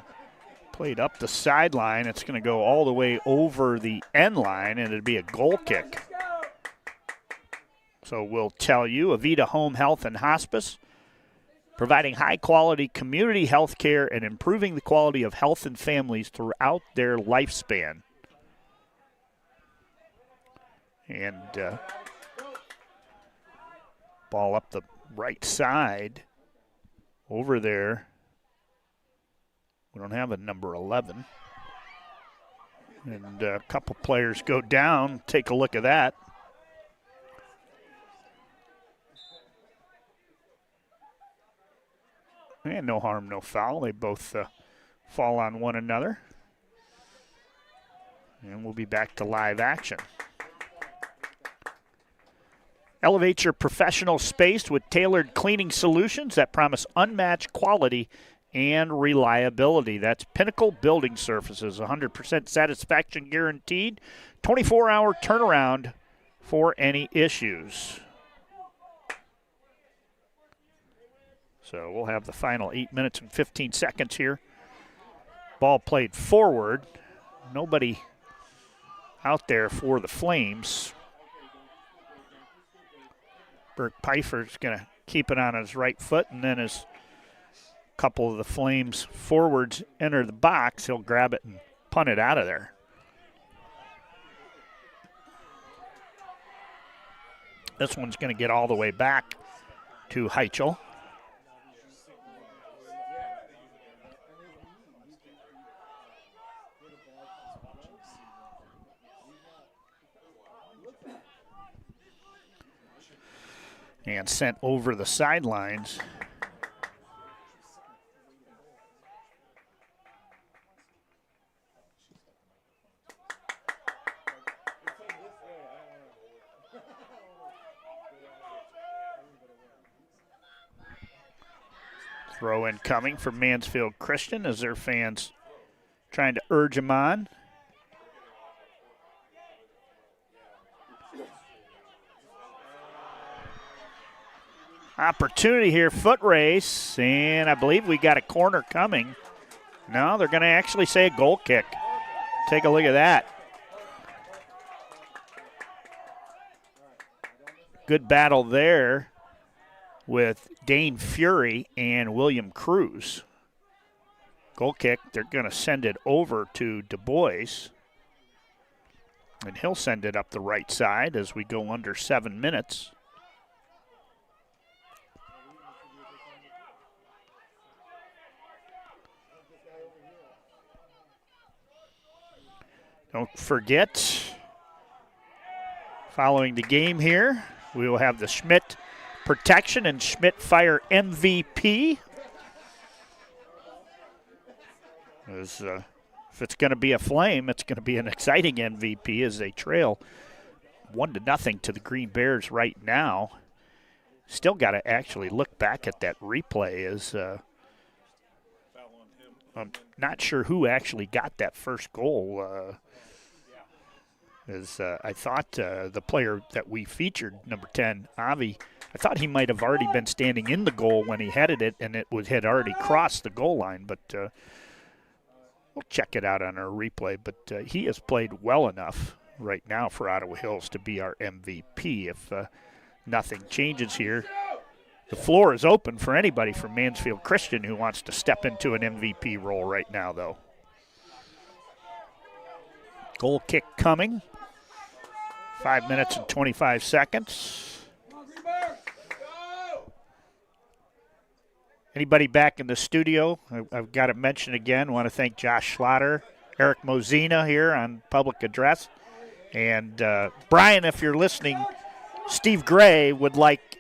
played up the sideline. It's going to go all the way over the end line, and it'd be a goal kick. So we'll tell you, Avita Home Health and Hospice, providing high-quality community health care and improving the quality of health in families throughout their lifespan. And ball up the right side over there. We don't have a number 11. And a couple players go down. Take a look at that. And no harm, no foul. They both fall on one another. And we'll be back to live action. Elevate your professional space with tailored cleaning solutions that promise unmatched quality and reliability. That's Pinnacle Building Surfaces. 100% satisfaction guaranteed. 24-hour turnaround for any issues. So we'll have the final 8 minutes and 15 seconds here. Ball played forward. Nobody out there for the Flames. Burke Pfeiffer's going to keep it on his right foot, and then as a couple of the Flames forwards enter the box, he'll grab it and punt it out of there. This one's going to get all the way back to Heichel. And sent over the sidelines. Throw in coming from Mansfield Christian as their fans trying to urge them on. Opportunity here, foot race, and I believe we got a corner coming. No, they're going to actually say a goal kick. Take a look at that. Good battle there with Dane Fury and William Cruz. Goal kick, they're going to send it over to Du Bois. And he'll send it up the right side as we go under 7 minutes. Don't forget, following the game here, we will have the Schmidt Protection and Schmidt Fire MVP. If it's going to be a flame, it's going to be an exciting MVP as they trail 1-0 to the Green Bears right now. Still got to actually look back at that replay as I'm not sure who actually got that first goal. I thought the player that we featured, number 10, Avi, I thought he might have already been standing in the goal when he headed it, and had already crossed the goal line. But we'll check it out on our replay. But he has played well enough right now for Ottawa Hills to be our MVP. If nothing changes here, the floor is open for anybody from Mansfield Christian who wants to step into an MVP role right now, though. Goal kick coming. 5 minutes and 25 seconds. Anybody back in the studio? I've got to mention again, I want to thank Josh Schlatter, Eric Mozina here on public address. And Brian, if you're listening, Steve Gray would like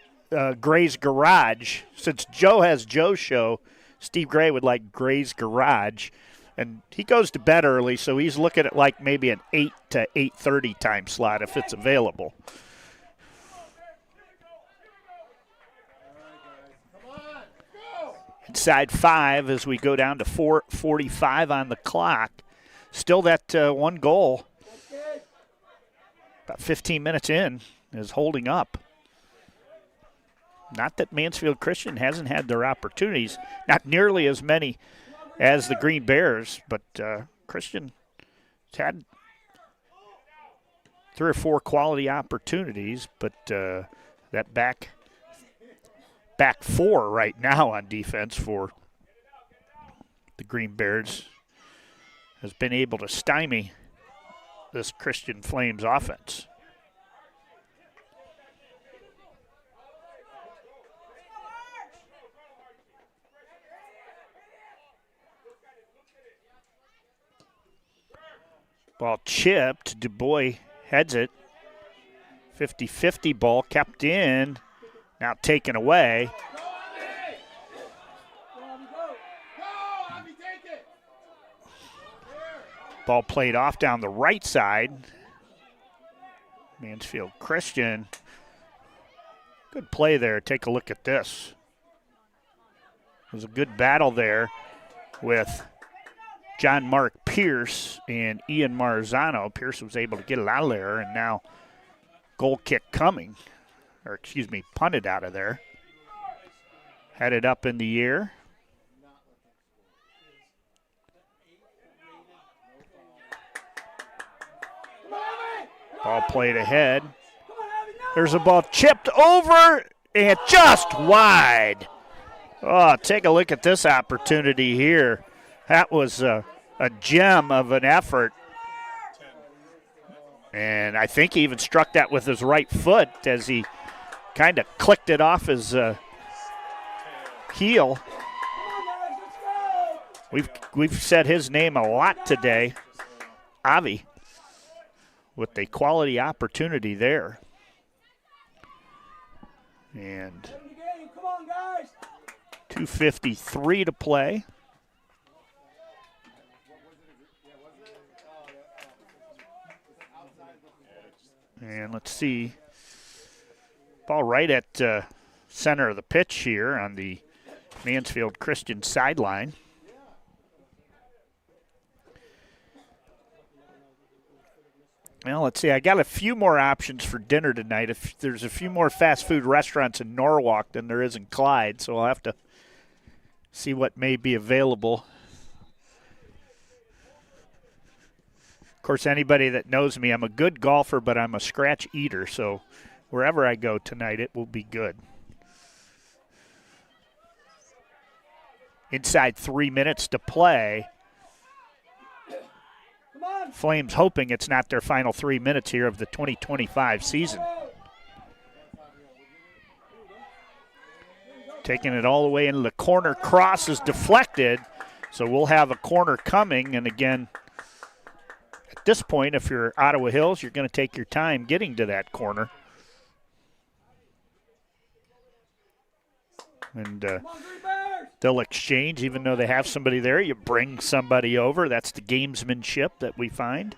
Gray's Garage. Since Joe has Joe's show, Steve Gray would like Gray's Garage. And he goes to bed early, so he's looking at like maybe an 8 to 8:30 time slot if it's available. Inside 5 as we go down to 4:45 on the clock. Still that one goal, about 15 minutes in, is holding up. Not that Mansfield Christian hasn't had their opportunities, not nearly as many as the Green Bears, but Christian has had 3 or 4 quality opportunities, but that back 4 right now on defense for the Green Bears has been able to stymie this Christian Flames offense. Ball chipped. Du Bois heads it. 50-50 ball kept in. Now taken away. Ball played off down the right side. Mansfield Christian. Good play there. Take a look at this. It was a good battle there with John Mark Pierce and Ian Marzano. Pierce was able to get it out of there, and now goal kick coming. Or, excuse me, punted out of there. Headed up in the air. Ball played ahead. There's a ball chipped over and just wide. Oh, take a look at this opportunity here. That was a gem of an effort. And I think he even struck that with his right foot as he kind of clicked it off his heel. We've said his name a lot today, Avi, with a quality opportunity there. And 2:53 to play. And let's see. Ball right at center of the pitch here on the Mansfield Christian sideline. Well, let's see. I got a few more options for dinner tonight. If there's a few more fast food restaurants in Norwalk than there is in Clyde, so I'll have to see what may be available. Of course, anybody that knows me, I'm a good golfer, but I'm a scratch eater, so wherever I go tonight, it will be good. Inside 3 minutes to play. Flames hoping it's not their final 3 minutes here of the 2025 season. Taking it all the way into the corner. Cross is deflected, so we'll have a corner coming. And again, at this point, if you're Ottawa Hills, you're going to take your time getting to that corner. And they'll exchange, even though they have somebody there. You bring somebody over. That's the gamesmanship that we find.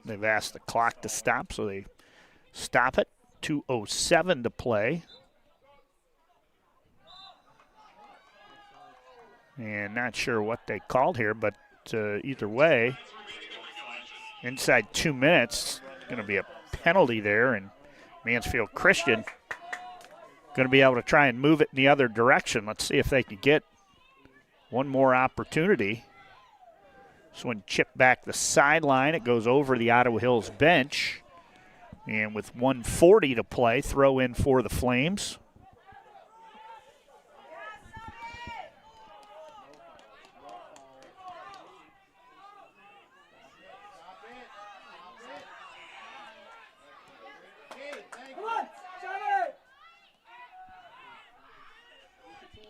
They've asked the clock to stop, so they stop it. 2:07 to play. And not sure what they called here, but either way, inside 2 minutes, going to be a penalty there, and Mansfield Christian going to be able to try and move it in the other direction. Let's see if they can get one more opportunity. This one chipped back the sideline. It goes over the Ottawa Hills bench. And with 1:40 to play, throw in for the Flames.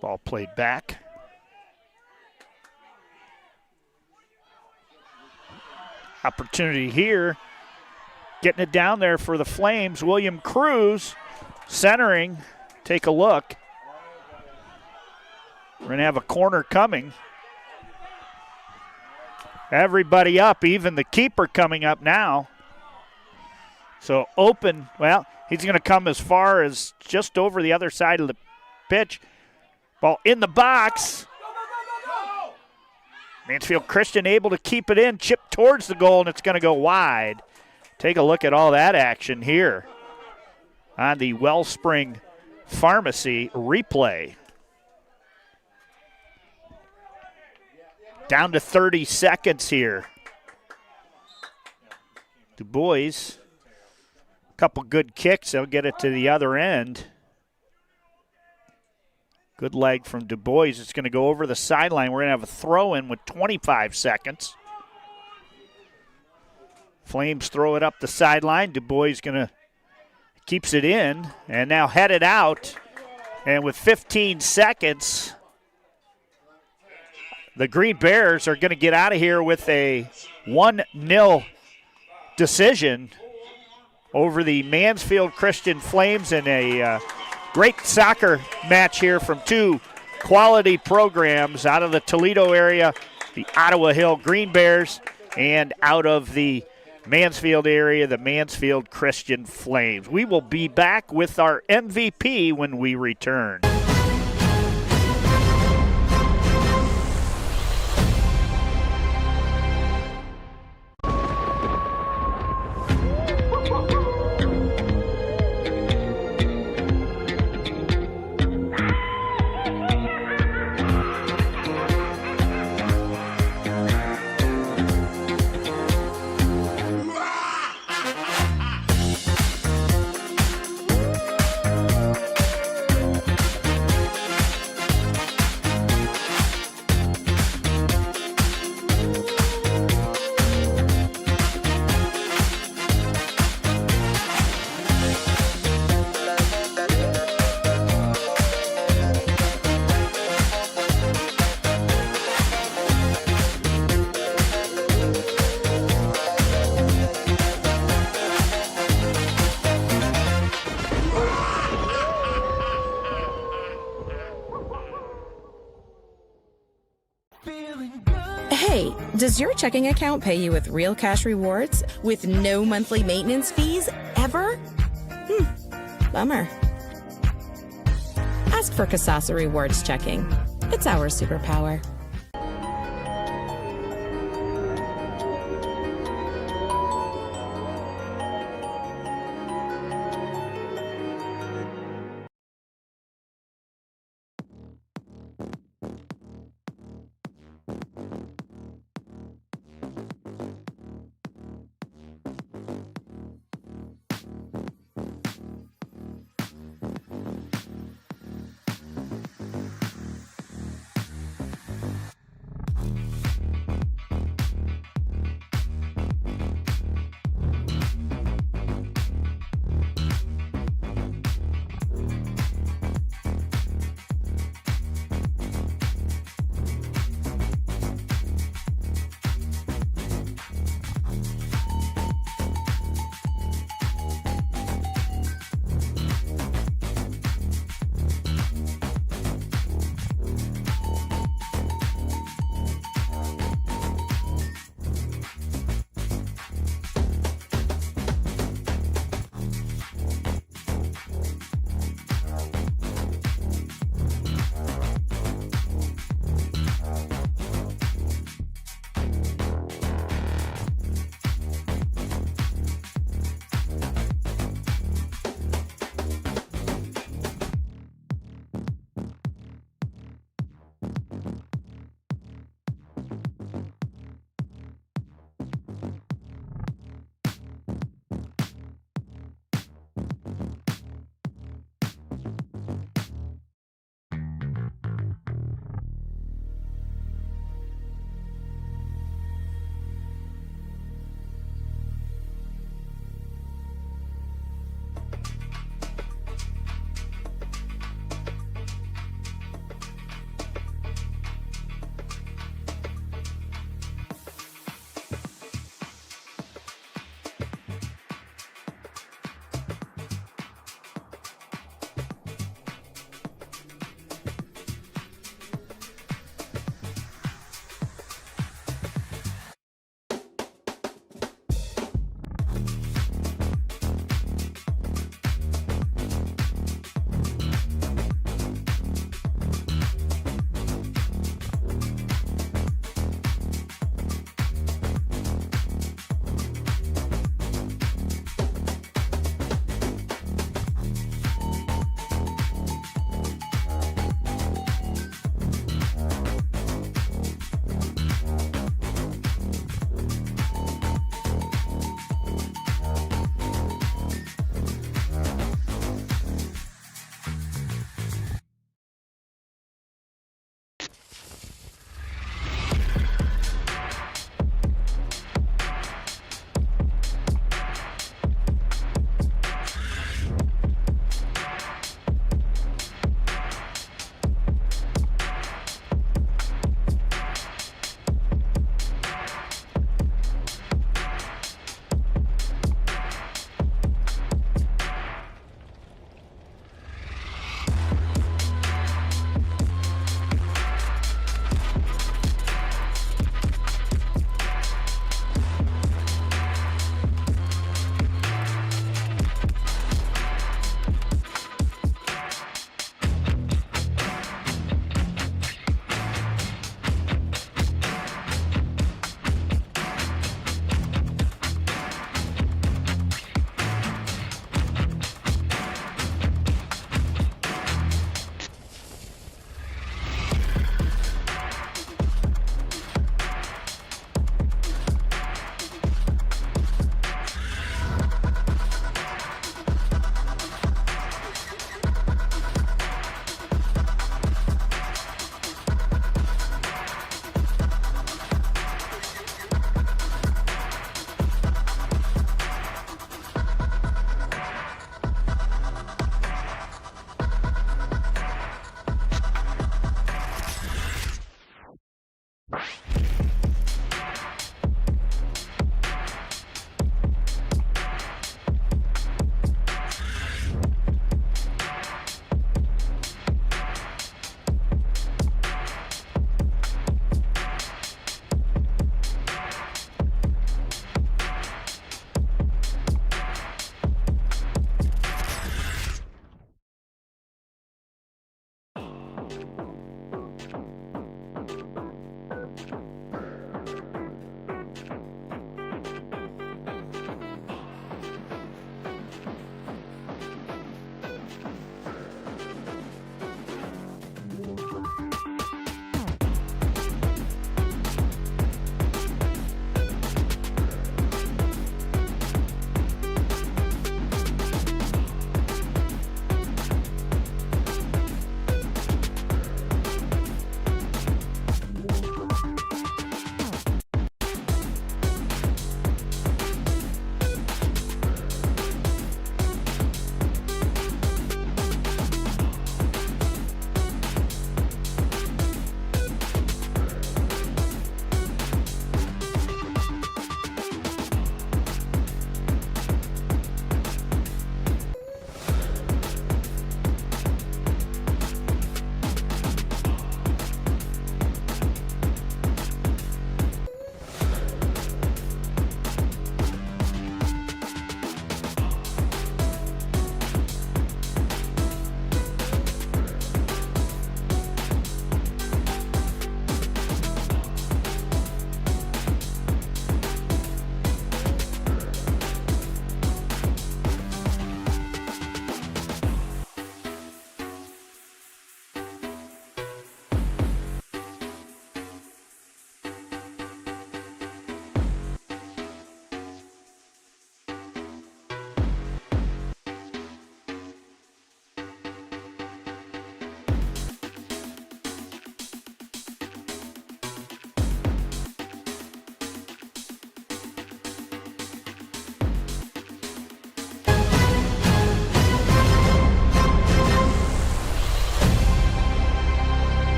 Ball played back. Opportunity here. Getting it down there for the Flames. William Cruz centering. Take a look. We're going to have a corner coming. Everybody up, even the keeper coming up now. So open, well, he's going to come as far as just over the other side of the pitch. Ball in the box. Mansfield Christian able to keep it in, chip towards the goal, and it's going to go wide. Take a look at all that action here on the Wellspring Pharmacy replay. Down to 30 seconds here. Du Bois, a couple good kicks. They'll get it to the other end. Good leg from Du Bois. It's going to go over the sideline. We're going to have a throw-in with 25 seconds. Flames throw it up the sideline. Du Bois keeps it in and now headed out. And with 15 seconds, the Green Bears are going to get out of here with a 1-0 decision over the Mansfield Christian Flames in a great soccer match here from two quality programs out of the Toledo area, the Ottawa Hill Green Bears, and out of the Mansfield area, the Mansfield Christian Flames. We will be back with our MVP when we return. does your checking account pay you with real cash rewards with no monthly maintenance fees ever? Bummer. Ask for Kasasa Rewards Checking. It's our superpower.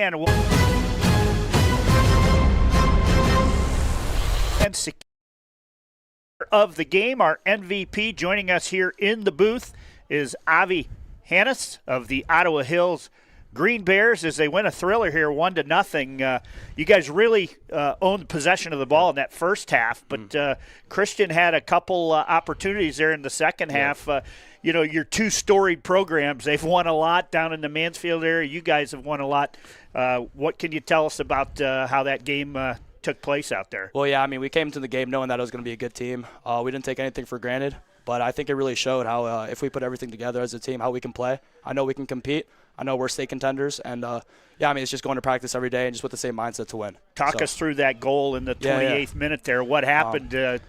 And of the game, our MVP joining us here in the booth is Avita of the Ottawa Hills Green Bears as they win a thriller here 1-0. You guys really owned possession of the ball in that first half, but Christian had a couple opportunities there in the second half. Your two storied programs, they've won a lot down in the Mansfield area. You guys have won a lot. What can you tell us about how that game took place out there? Well, yeah, I mean, we came into the game knowing that it was going to be a good team. We didn't take anything for granted, but I think it really showed how if we put everything together as a team, how we can play. I know we can compete. I know we're state contenders, and it's just going to practice every day and just with the same mindset to win. Talk us through that goal in the 28th minute there. What happened?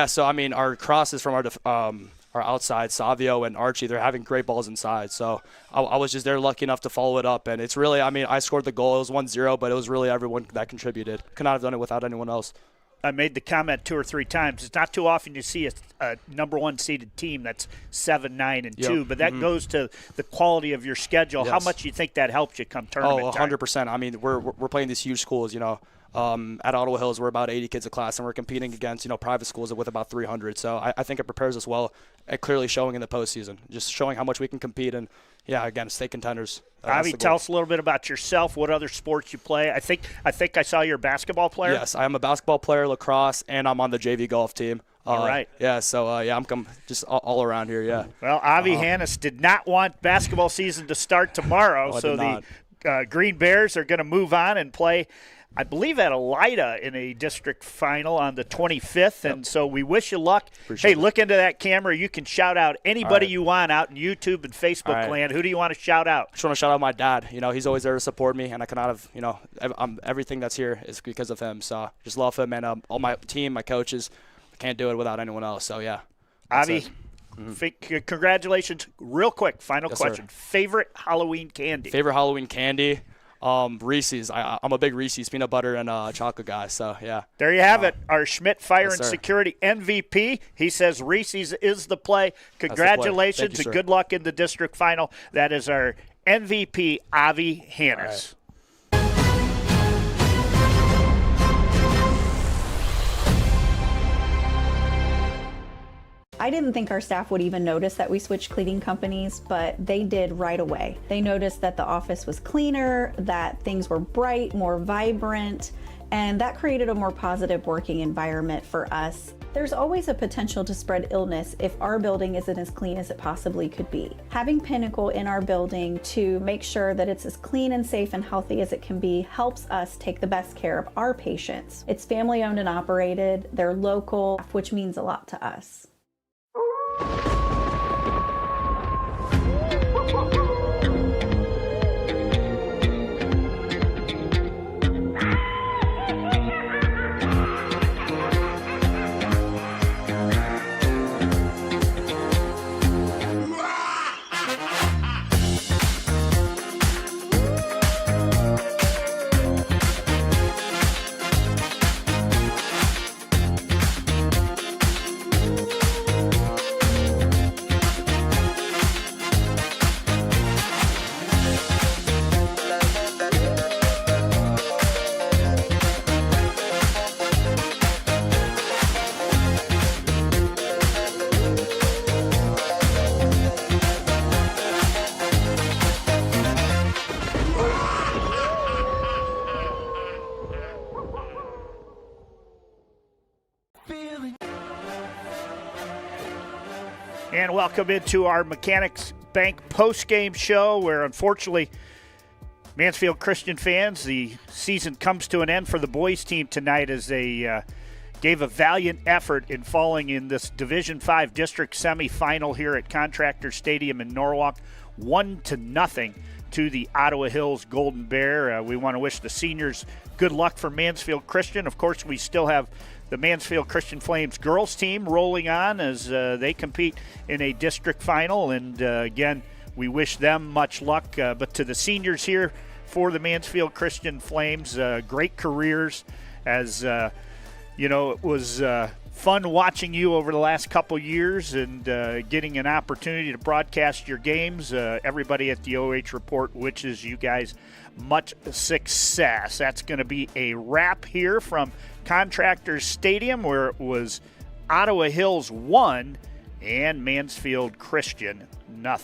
So, I mean, our crosses from our outside, Savio and Archie, they're having great balls inside. So I was just there lucky enough to follow it up, and it's really, I scored the goal. It was 1-0, but it was really everyone that contributed. Could not have done it without anyone else. I made the comment 2 or 3 times. It's not too often you see a number 1 seeded team that's 7-9-2, but that goes to the quality of your schedule. Yes. How much do you think that helps you come tournament time? 100%. I mean, we're playing these huge schools, At Ottawa Hills, we're about 80 kids a class, and we're competing against, private schools with about 300. So I think it prepares us well, clearly showing in the postseason, just showing how much we can compete and, again, state contenders. Avi, tell us a little bit about yourself, what other sports you play. I think I saw you're a basketball player. Yes, I am a basketball player, lacrosse, and I'm on the JV golf team. All right. Yeah, so, I'm just all around here, yeah. Well, Avi Hannes did not want basketball season to start tomorrow, so the Green Bears are going to move on and play, I believe, at Elida in a district final on the 25th, and so we wish you luck. Appreciate it. Look into that camera. You can shout out anybody you want out in YouTube and Facebook land. Who do you want to shout out? I just want to shout out my dad. He's always there to support me, and I cannot have, everything that's here is because of him. So just love him, and all my team, my coaches. I can't do it without anyone else. So, yeah. Avi, congratulations. Real quick, final question. Sir. Favorite Halloween candy? Favorite Halloween candy? Reese's. I'm a big Reese's peanut butter and chocolate guy, so yeah. There you have it. Our Schmidt Fire and Security MVP. He says Reese's is the play. Congratulations and good luck in the district final. That is our MVP, Avi Hannes. I didn't think our staff would even notice that we switched cleaning companies, but they did right away. They noticed that the office was cleaner, that things were bright, more vibrant, and that created a more positive working environment for us. There's always a potential to spread illness if our building isn't as clean as it possibly could be. Having Pinnacle in our building to make sure that it's as clean and safe and healthy as it can be helps us take the best care of our patients. It's family owned and operated, they're local, which means a lot to us. And welcome into our Mechanics Bank post-game show where, unfortunately, Mansfield Christian fans, the season comes to an end for the boys team tonight as they gave a valiant effort in falling in this Division 5 district semifinal here at Contractors Stadium in Norwalk, 1-0 to the Ottawa Hills Golden Bear. We want to wish the seniors good luck for Mansfield Christian. Of course, we still have the Mansfield Christian Flames girls team rolling on as they compete in a district final. And again, we wish them much luck. But to the seniors here for the Mansfield Christian Flames, great careers as, it was fun watching you over the last couple years and getting an opportunity to broadcast your games. Everybody at the OH Report wishes you guys much success. That's going to be a wrap here from Contractors Stadium, where it was Ottawa Hills 1 and Mansfield Christian 0.